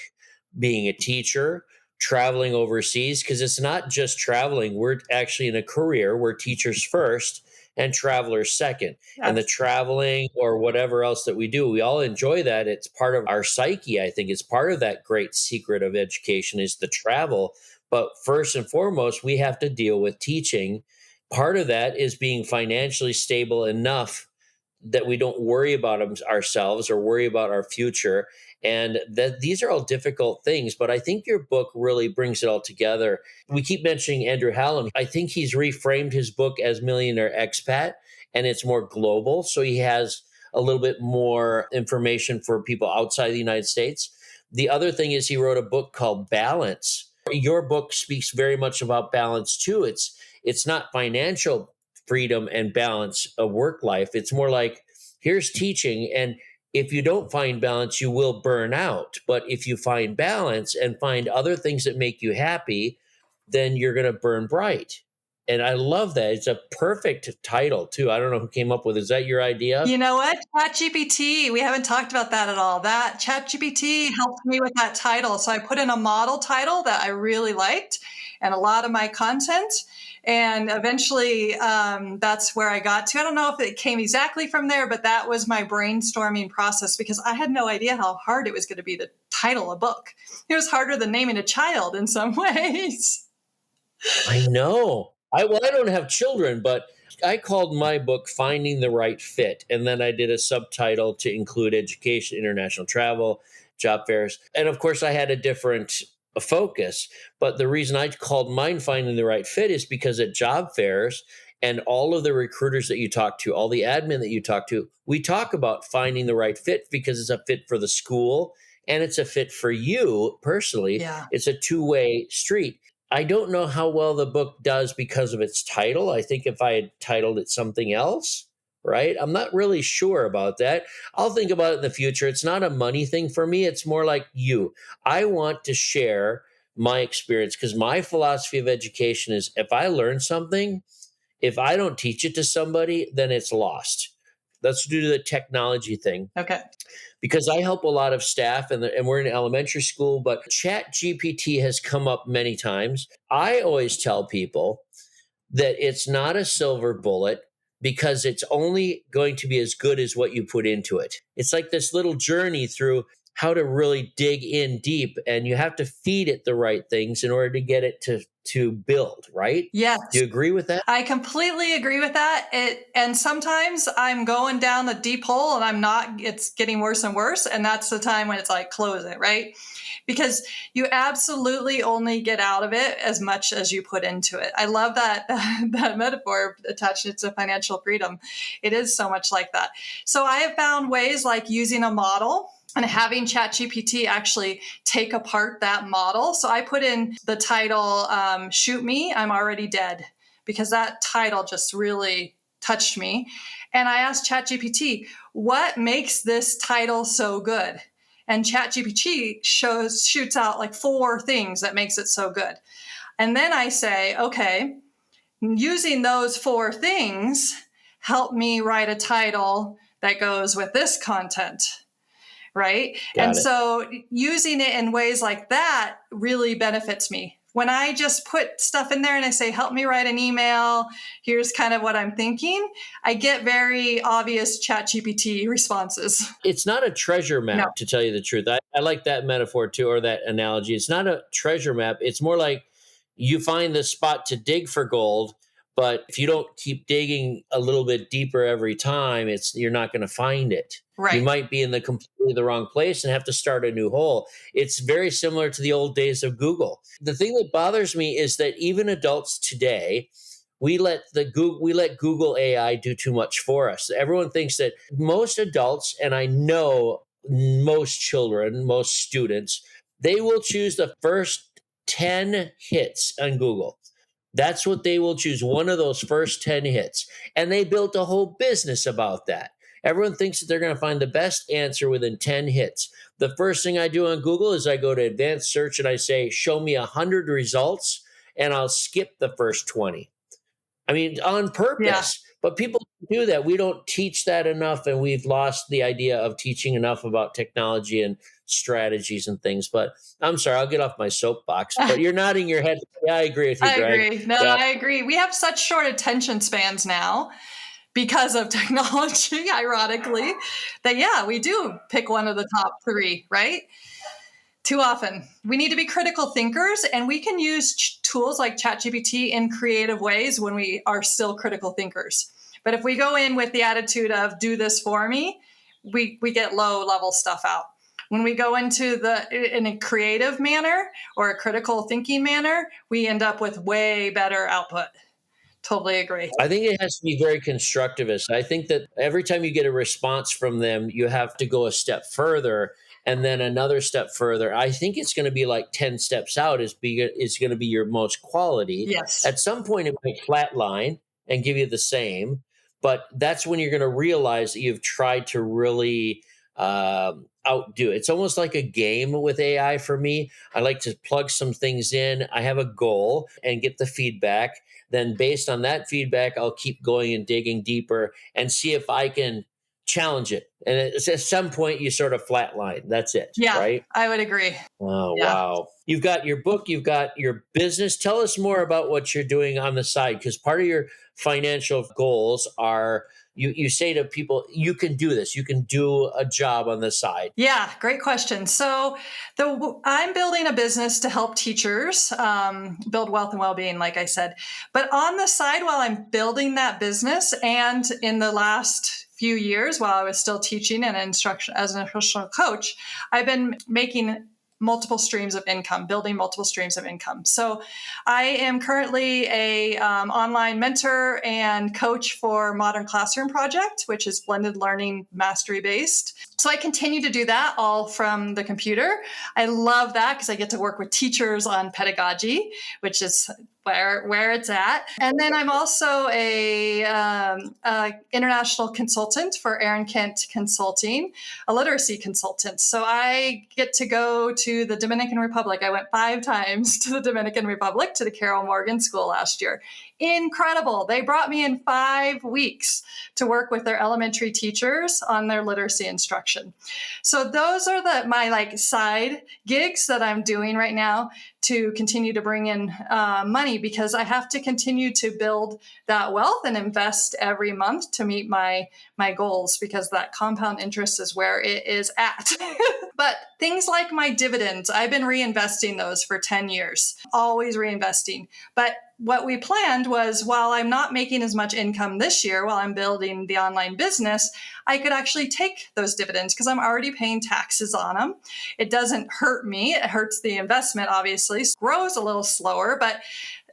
being a teacher, traveling overseas, because it's not just traveling. We're actually in a career where teachers first and travelers second. Yes. And the traveling or whatever else that we do, we all enjoy that. It's part of our psyche. I think it's part of that great secret of education is the travel. But first and foremost, we have to deal with teaching. Part of that is being financially stable enough that we don't worry about ourselves or worry about our future. And that these are all difficult things, but I think your book really brings it all together. We keep mentioning Andrew Hallam. I think he's reframed his book as Millionaire Expat, and it's more global. So he has a little bit more information for people outside the United States. The other thing is he wrote a book called Balance. Your book speaks very much about balance too. It's not financial freedom and balance of work life. It's more like, here's teaching, and if you don't find balance, you will burn out. But if you find balance and find other things that make you happy, then you're going to burn bright. And I love that. It's a perfect title, too. I don't know who came up with it. Is that your idea? You know what? ChatGPT, we haven't talked about that at all. That ChatGPT helped me with that title. So I put in a model title that I really liked and a lot of my content. And eventually that's where I got to. I don't know if it came exactly from there, but that was my brainstorming process, because I had no idea how hard it was going to be to title a book. It was harder than naming a child in some ways. I know. I don't have children, but I called my book Finding the Right Fit. And then I did a subtitle to include education, international travel, job fairs. And of course, I had a different focus. But the reason I called mine Finding the Right Fit is because at job fairs and all of the recruiters that you talk to, all the admin that you talk to, we talk about finding the right fit because it's a fit for the school and it's a fit for you personally. Yeah. It's a two-way street. I don't know how well the book does because of its title. I think if I had titled it something else, right? I'm not really sure about that. I'll think about it in the future. It's not a money thing for me. It's more like you. I want to share my experience because my philosophy of education is if I learn something, if I don't teach it to somebody, then it's lost. Let's do the technology thing. Okay. Because I help a lot of staff and we're in elementary school, but Chat GPT has come up many times. I always tell people that it's not a silver bullet because it's only going to be as good as what you put into it. It's like this little journey through how to really dig in deep, and you have to feed it the right things in order to get it to build, right? Yes. Do you agree with that? I completely agree with that. And sometimes I'm going down the deep hole and it's getting worse and worse. And that's the time when it's like, close it, right? Because you absolutely only get out of it as much as you put into it. I love that metaphor attached to financial freedom. It is so much like that. So I have found ways like using a model and having ChatGPT actually take apart that model. So I put in the title, Shoot Me, I'm Already Dead, because that title just really touched me. And I asked ChatGPT, what makes this title so good? And ChatGPT shoots out like 4 things that makes it so good. And then I say, okay, using those 4 things, help me write a title that goes with this content. Right. Got it. So using it in ways like that really benefits me. When I just put stuff in there and I say, help me write an email, here's kind of what I'm thinking, I get very obvious ChatGPT responses. It's not a treasure map, No. to tell you the truth. I like that metaphor too, or that analogy. It's not a treasure map. It's more like you find the spot to dig for gold, but if you don't keep digging a little bit deeper every time, you're not going to find it. Right. You might be in the completely the wrong place and have to start a new hole. It's very similar to the old days of Google. The thing that bothers me is that even adults today, we let Google AI do too much for us. Everyone thinks that most adults, and I know most children, most students, they will choose the first 10 hits on Google. That's what they will choose, one of those first 10 hits. And they built a whole business about that. Everyone thinks that they're going to find the best answer within 10 hits. The first thing I do on Google is I go to advanced search and I say, show me 100 results, and I'll skip the first 20. I mean, on purpose. Yeah. But people do that. We don't teach that enough, and we've lost the idea of teaching enough about technology and strategies and things. But I'm sorry, I'll get off my soapbox. But you're nodding your head. Yeah, I agree with you, I Greg. agree. No, Yeah. I agree. We have such short attention spans now because of technology, ironically, that, yeah, we do pick one of the top 3, right? Too often. We need to be critical thinkers, and we can use tools like ChatGPT in creative ways when we are still critical thinkers. But if we go in with the attitude of do this for me, we get low level stuff out. When we go into in a creative manner or a critical thinking manner, we end up with way better output. Totally agree. I think it has to be very constructivist. I think that every time you get a response from them, you have to go a step further and then another step further. I think it's going to be like 10 steps out is going to be your most quality. Yes. At some point, it might flatline and give you the same, but that's when you're going to realize that you've tried to really outdo it. It's almost like a game with AI for me. I like to plug some things in. I have a goal and get the feedback. Then based on that feedback, I'll keep going and digging deeper and see if I can challenge it. And at some point, you sort of flatline. That's it. Yeah, right? I would agree. Oh, Yeah. Wow. You've got your book, you've got your business. Tell us more about what you're doing on the side, because part of your financial goals are you say to people, you can do this. You can do a job on the side. Yeah, great question. So I'm building a business to help teachers build wealth and well-being, like I said. But on the side, while I'm building that business, and in the last few years, while I was still teaching and instruction as an instructional coach, I've been making multiple streams of income, building multiple streams of income. So I am currently a online mentor and coach for Modern Classroom Project, which is blended learning mastery based. So I continue to do that all from the computer. I love that because I get to work with teachers on pedagogy, which is where it's at. And then I'm also a international consultant for Aaron Kent Consulting, a literacy consultant. So I get to go to the Dominican Republic. I went 5 times to the Dominican Republic to the Carol Morgan School last year. Incredible. They brought me in 5 weeks to work with their elementary teachers on their literacy instruction. So those are my side gigs that I'm doing right now to continue to bring in money, because I have to continue to build that wealth and invest every month to meet my goals, because that compound interest is where it is at. But things like my dividends, I've been reinvesting those for 10 years, always reinvesting. But what we planned was, while I'm not making as much income this year while I'm building the online business, I could actually take those dividends because I'm already paying taxes on them. It doesn't hurt me. It hurts the investment, obviously. It grows a little slower, but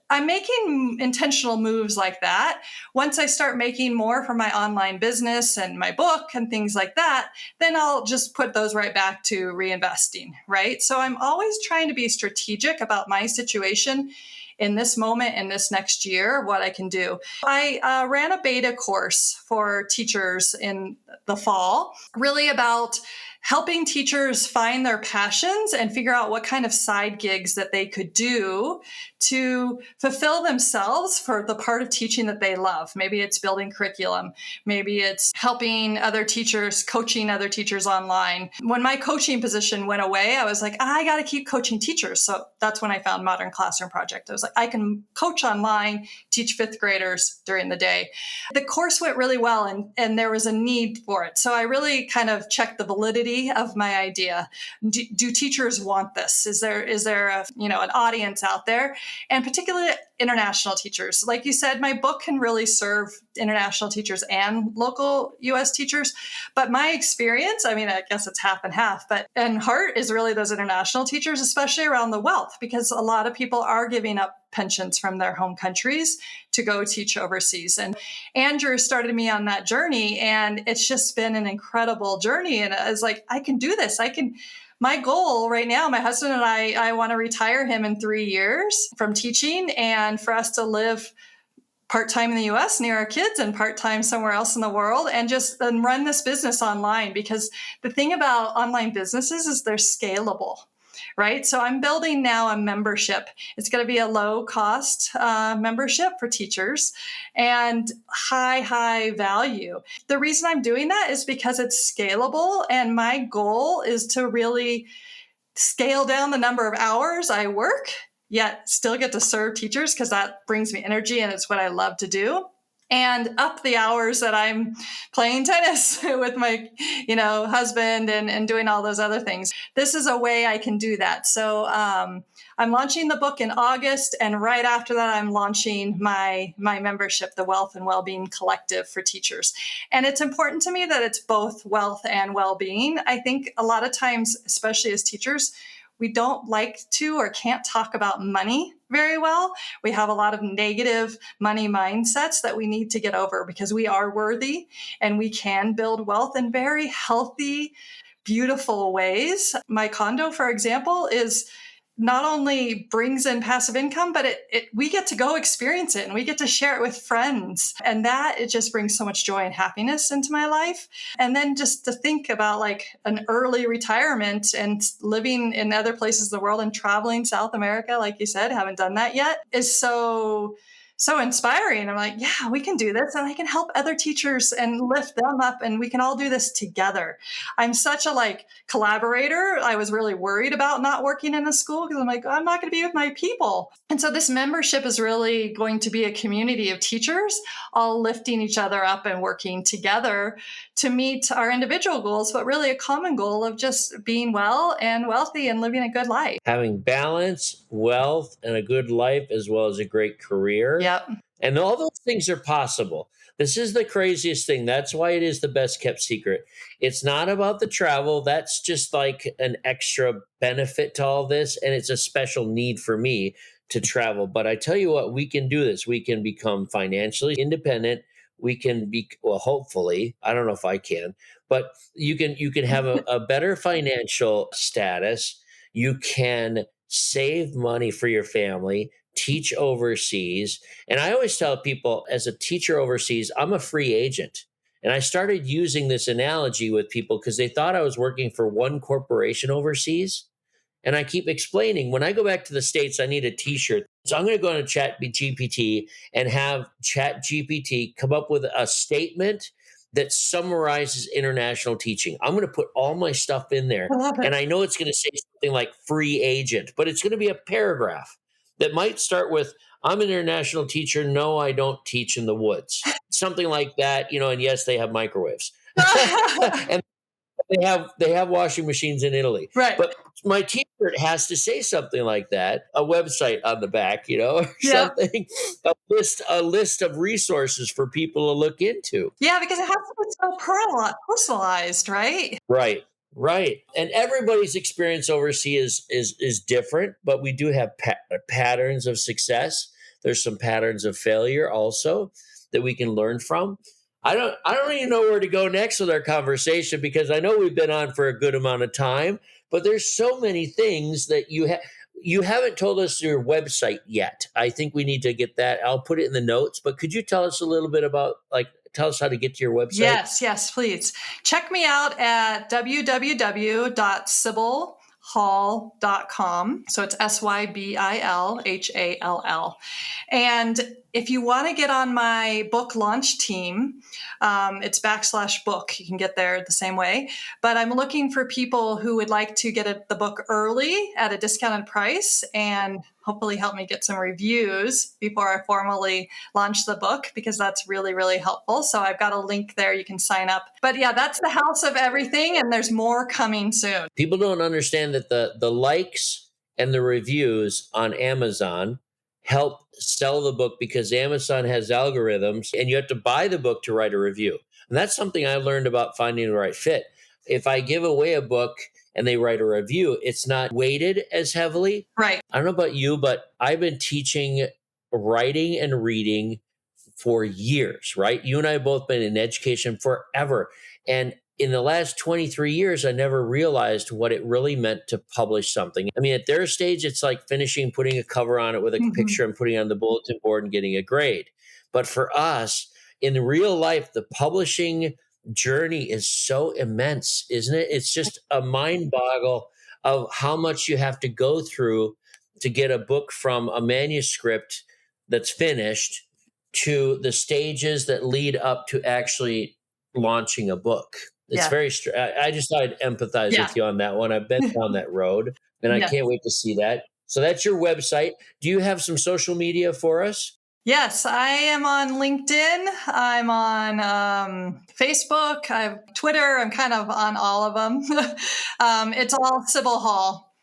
I'm making intentional moves like that. Once I start making more for my online business and my book and things like that, then I'll just put those right back to reinvesting, right? So I'm always trying to be strategic about my situation in this moment, in this next year, what I can do. I ran a beta course for teachers in the fall, really about helping teachers find their passions and figure out what kind of side gigs that they could do to fulfill themselves for the part of teaching that they love. Maybe it's building curriculum. Maybe it's helping other teachers, coaching other teachers online. When my coaching position went away, I was like, I got to keep coaching teachers. So that's when I found Modern Classroom Project. I was like, I can coach online, teach fifth graders during the day. The course went really well, and there was a need for it. So I really kind of checked the validity of my idea. Do teachers want this? Is there a, an audience out there? And particularly international teachers. Like you said, my book can really serve international teachers and local U.S. teachers. But my experience, I mean, I guess it's half and half, but in heart is really those international teachers, especially around the wealth, because a lot of people are giving up pensions from their home countries to go teach overseas. And Andrew started me on that journey, and it's just been an incredible journey. And I was like, I can do this. My goal right now, my husband and I want to retire him in 3 years from teaching, and for us to live part-time in the US near our kids and part-time somewhere else in the world, and just run this business online. Because the thing about online businesses is they're scalable, right? So I'm building now a membership. It's going to be a low-cost membership for teachers and high value. The reason I'm doing that is because it's scalable, and my goal is to really scale down the number of hours I work, yet still get to serve teachers, because that brings me energy and it's what I love to do. And up the hours that I'm playing tennis with my, husband and doing all those other things. This is a way I can do that. So I'm launching the book in August, and right after that, I'm launching my membership, the Wealth and Wellbeing Collective for teachers. And it's important to me that it's both wealth and well-being. I think a lot of times, especially as teachers, we don't like to or can't talk about money very well. We have a lot of negative money mindsets that we need to get over, because we are worthy and we can build wealth in very healthy, beautiful ways. My condo, for example, is not only brings in passive income, but we get to go experience it and we get to share it with friends. And it just brings so much joy and happiness into my life. And then just to think about like an early retirement and living in other places of the world and traveling South America, like you said, haven't done that yet, is so inspiring. I'm like, yeah, we can do this, and I can help other teachers and lift them up, and we can all do this together. I'm such a collaborator. I was really worried about not working in a school, because I'm like, I'm not going to be with my people. And so this membership is really going to be a community of teachers all lifting each other up and working together to meet our individual goals, but really a common goal of just being well and wealthy and living a good life. Having balance, wealth, and a good life, as well as a great career. Yep. And all those things are possible. This is the craziest thing. That's why it is the best kept secret. It's not about the travel. That's just like an extra benefit to all this. And it's a special need for me to travel. But I tell you what, we can do this. We can become financially independent. We can be, well, hopefully, I don't know if I can, but you can have a better financial status. You can save money for your family, teach overseas. And I always tell people, as a teacher overseas, I'm a free agent. And I started using this analogy with people because they thought I was working for one corporation overseas. And I keep explaining, when I go back to the States, I need a t-shirt. So I'm going to go on ChatGPT and have ChatGPT come up with a statement that summarizes international teaching. I'm going to put all my stuff in there. And I know it's going to say something like free agent, but it's going to be a paragraph that might start with, I'm an international teacher. No, I don't teach in the woods. Something like that, and yes, they have microwaves. And they have washing machines in Italy. Right. But my t-shirt has to say something like that, a website on the back, or something, a list of resources for people to look into. Yeah, because it has to be so personalized, right? Right. And everybody's experience overseas is different, but we do have patterns of success There's some patterns of failure also that we can learn from. I don't even know where to go next with our conversation, because I know we've been on for a good amount of time, but there's so many things that you haven't told us your website yet. I think we need to get that. I'll put it in the notes, but could you tell us a little bit about, tell us how to get to your website? Yes, please. Check me out at www.sybilhall.com. So it's SYBILHALL. And if you want to get on my book launch team, it's /book. You can get there the same way. But I'm looking for people who would like to get the book early at a discounted price and hopefully help me get some reviews before I formally launch the book, because that's really, really helpful. So I've got a link there. You can sign up. But yeah, that's the house of everything. And there's more coming soon. People don't understand that the likes and the reviews on Amazon help sell the book, because Amazon has algorithms and you have to buy the book to write a review. And that's something I learned about finding the right fit. If I give away a book and they write a review, it's not weighted as heavily. Right. I don't know about you, but I've been teaching writing and reading for years, right? You and I have both been in education forever. And in the last 23 years, I never realized what it really meant to publish something. I mean, at their stage, it's like finishing, putting a cover on it with a picture and putting it on the bulletin board and getting a grade. But for us, in real life, the publishing journey is so immense, isn't it? It's just a mind boggle of how much you have to go through to get a book from a manuscript that's finished to the stages that lead up to actually launching a book. It's very, I just thought I'd empathize with you on that one. I've been down that road and I can't wait to see that. So that's your website. Do you have some social media for us? Yes, I am on LinkedIn. I'm on Facebook. I have Twitter. I'm kind of on all of them. It's all Sybil Hall.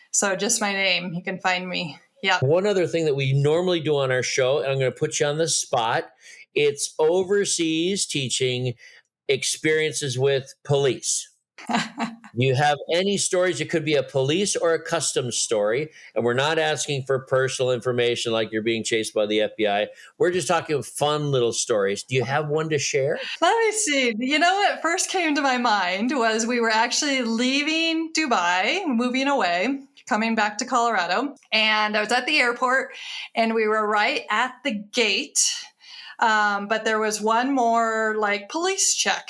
So just my name. You can find me. Yeah. One other thing that we normally do on our show, and I'm going to put you on the spot, it's overseas teaching experiences with police. You have any stories? It could be a police or a customs story. And we're not asking for personal information like you're being chased by the FBI. We're just talking fun little stories. Do you have one to share? Let me see. You know what first came to my mind was we were actually leaving Dubai, moving away, coming back to Colorado. And I was at the airport and we were right at the gate. But there was one more police check.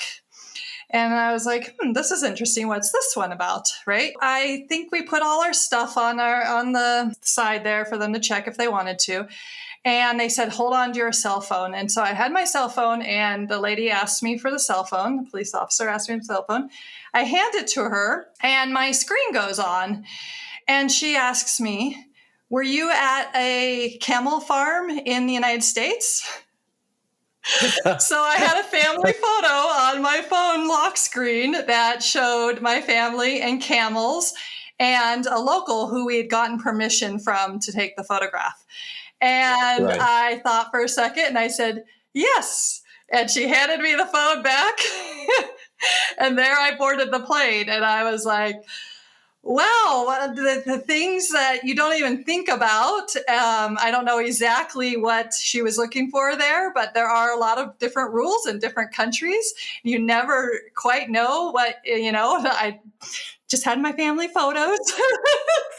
And I was like, this is interesting. What's this one about? Right. I think we put all our stuff on the side there for them to check if they wanted to. And they said, hold on to your cell phone. And so I had my cell phone and the lady asked me for the cell phone. The police officer asked me for the cell phone. I hand it to her and my screen goes on. And she asks me, were you at a camel farm in the United States? So I had a family photo on my phone lock screen that showed my family and camels and a local who we had gotten permission from to take the photograph. And I thought for a second and I said, yes. And she handed me the phone back. And there I boarded the plane. And I was like, wow, the things that you don't even think about. I don't know exactly what she was looking for there, but there are a lot of different rules in different countries. You never quite know what, I just had my family photos.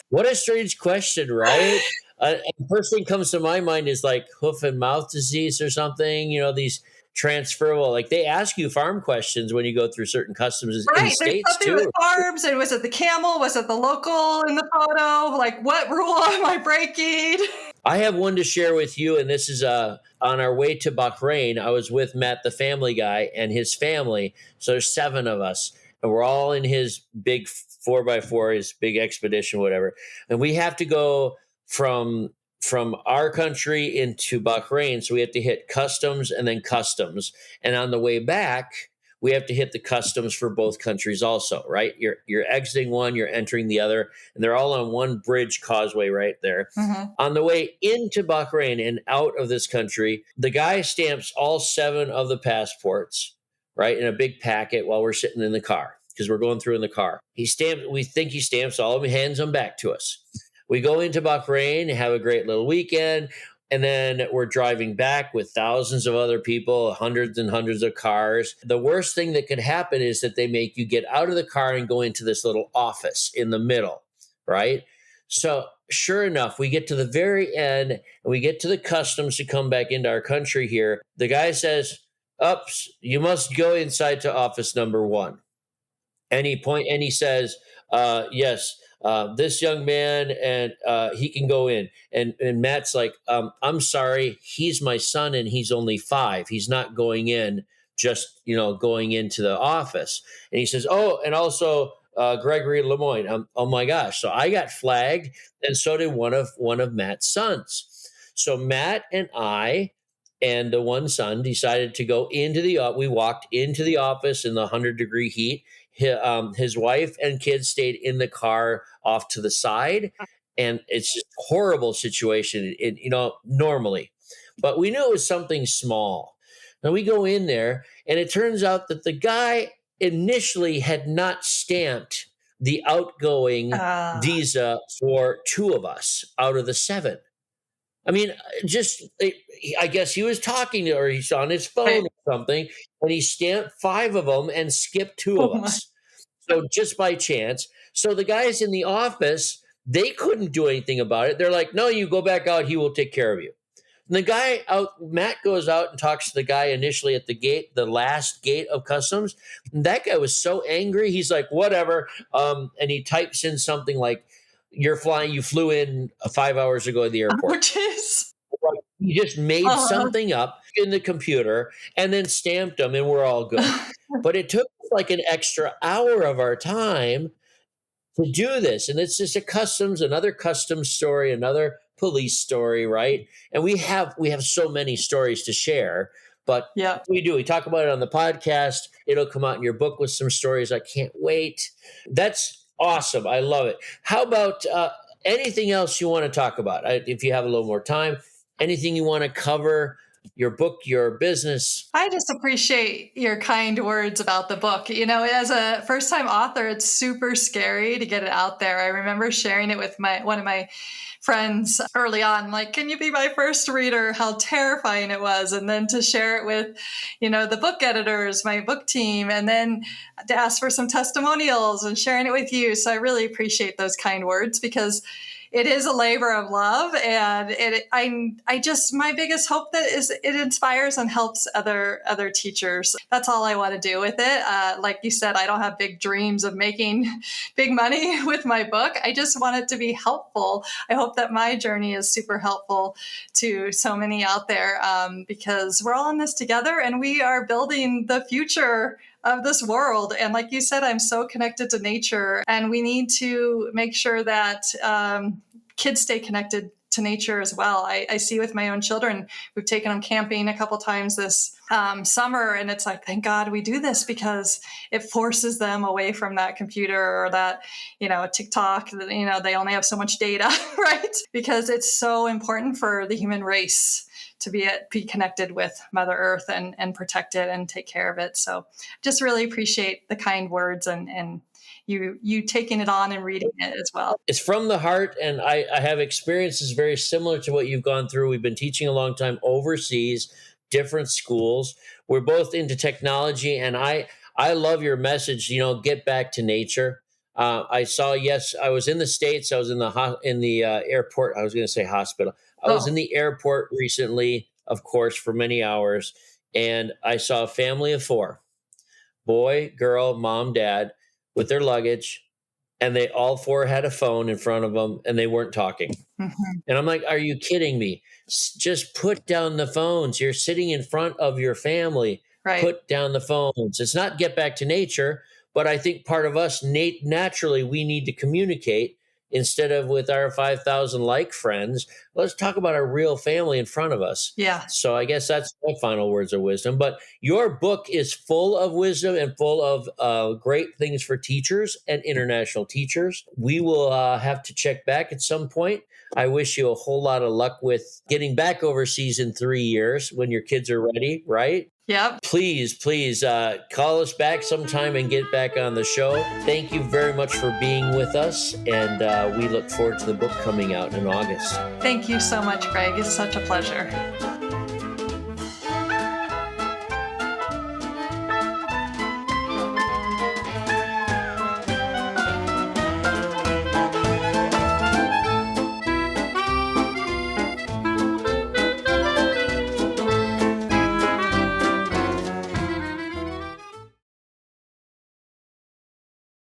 What a strange question, right? The first thing comes to my mind is like hoof and mouth disease or something, these transferable, they ask you farm questions when you go through certain customs in the States too. With farms, and was it the camel? Was it the local in the photo? What rule am I breaking? I have one to share with you, and this is on our way to Bahrain. I was with Matt, the family guy, and his family. So there's 7 of us, and we're all in his big 4x4, his big expedition, whatever. And we have to go from our country into Bahrain. So we have to hit customs and then customs. And on the way back, we have to hit the customs for both countries also, right? You're exiting one, you're entering the other, and they're all on one bridge causeway right there. Mm-hmm. On the way into Bahrain and out of this country, the guy stamps all 7 of the passports, right, in a big packet while we're sitting in the car, because we're going through in the car. We think he stamps all of them, hands them back to us. We go into Bahrain, have a great little weekend, And then we're driving back with thousands of other people, hundreds and hundreds of cars. The worst thing that could happen is that they make you get out of the car and go into this little office in the middle, right? So sure enough, we get to the very end and we get to the customs to come back into our country here. The guy says, "Ups, you must go inside to office number 1." And he says, "Yes, this young man, and he can go in." And Matt's like, "I'm sorry, he's my son, and he's only 5. He's not going in, just going into the office." And he says, "Oh, and also Gregory Lemoine." Oh my gosh! So I got flagged, and so did one of Matt's sons. So Matt and I and the one son decided to go into we walked into the office in the 100-degree heat. His wife and kids stayed in the car off to the side, and it's just a horrible situation, normally. But we knew it was something small. Now we go in there, and it turns out that the guy initially had not stamped the outgoing visa for 2 of us out of the 7. I mean, I guess he was talking to, or he's on his phone or something, and he stamped 5 of them and skipped 2 of us. So just by chance. So the guys in the office, they couldn't do anything about it. They're like, "No, you go back out. He will take care of you." And the guy Matt goes out and talks to the guy initially at the gate, the last gate of customs. And that guy was so angry. He's like, "Whatever." And he types in something like, "You flew in 5 hours ago at the airport." Oh, jeez. He just made something up in the computer and then stamped them, and we're all good. But it took like an extra hour of our time to do this. And it's just another customs story, another police story, right? And we have so many stories to share. But we talk about it on the podcast. It'll come out in your book with some stories. I can't wait. That's awesome. I love it. How about anything else you want to talk about? If you have a little more time, anything you want to cover, your book, your business? I just appreciate your kind words about the book. As a first-time author, it's super scary to get it out there. I remember sharing it with one of my friends early on, like, "Can you be my first reader?" How terrifying it was. And then to share it with, the book editors, my book team, and then to ask for some testimonials and sharing it with you. So I really appreciate those kind words, because it is a labor of love, and my biggest hope that is it inspires and helps other teachers. That's all I want to do with it. Like you said, I don't have big dreams of making big money with my book. I just want it to be helpful. I hope that my journey is super helpful to so many out there, because we're all in this together, and we are building the future of this world. And like you said, I'm so connected to nature, and we need to make sure that kids stay connected to nature as well. I see with my own children, we've taken them camping a couple times this summer, and it's like, thank God we do this, because it forces them away from that computer or that, TikTok, they only have so much data, right? Because it's so important for the human race to be connected with Mother Earth and protect it and take care of it. So just really appreciate the kind words and you taking it on and reading it as well. It's from the heart, and I have experiences very similar to what you've gone through. We've been teaching a long time overseas, different schools. We're both into technology, and I love your message, get back to nature. I was in the States. I was in the airport. I was going to say hospital. I was in the airport recently, of course, for many hours, and I saw a family of 4, boy, girl, mom, dad, with their luggage, and they all 4 had a phone in front of them, and they weren't talking. Mm-hmm. And I'm like, are you kidding me? Just put down the phones. You're sitting in front of your family. Right. Put down the phones. It's not get back to nature, but I think part of us, naturally, we need to communicate instead of with our 5,000 like friends. Let's talk about our real family in front of us. Yeah. So I guess that's my final words of wisdom. But your book is full of wisdom and full of great things for teachers and international teachers. We will have to check back at some point. I wish you a whole lot of luck with getting back overseas in 3 years when your kids are ready, right? Yep. Please call us back sometime and get back on the show. Thank you very much for being with us, and we look forward to the book coming out in August. Thank you so much, Greg. It's such a pleasure.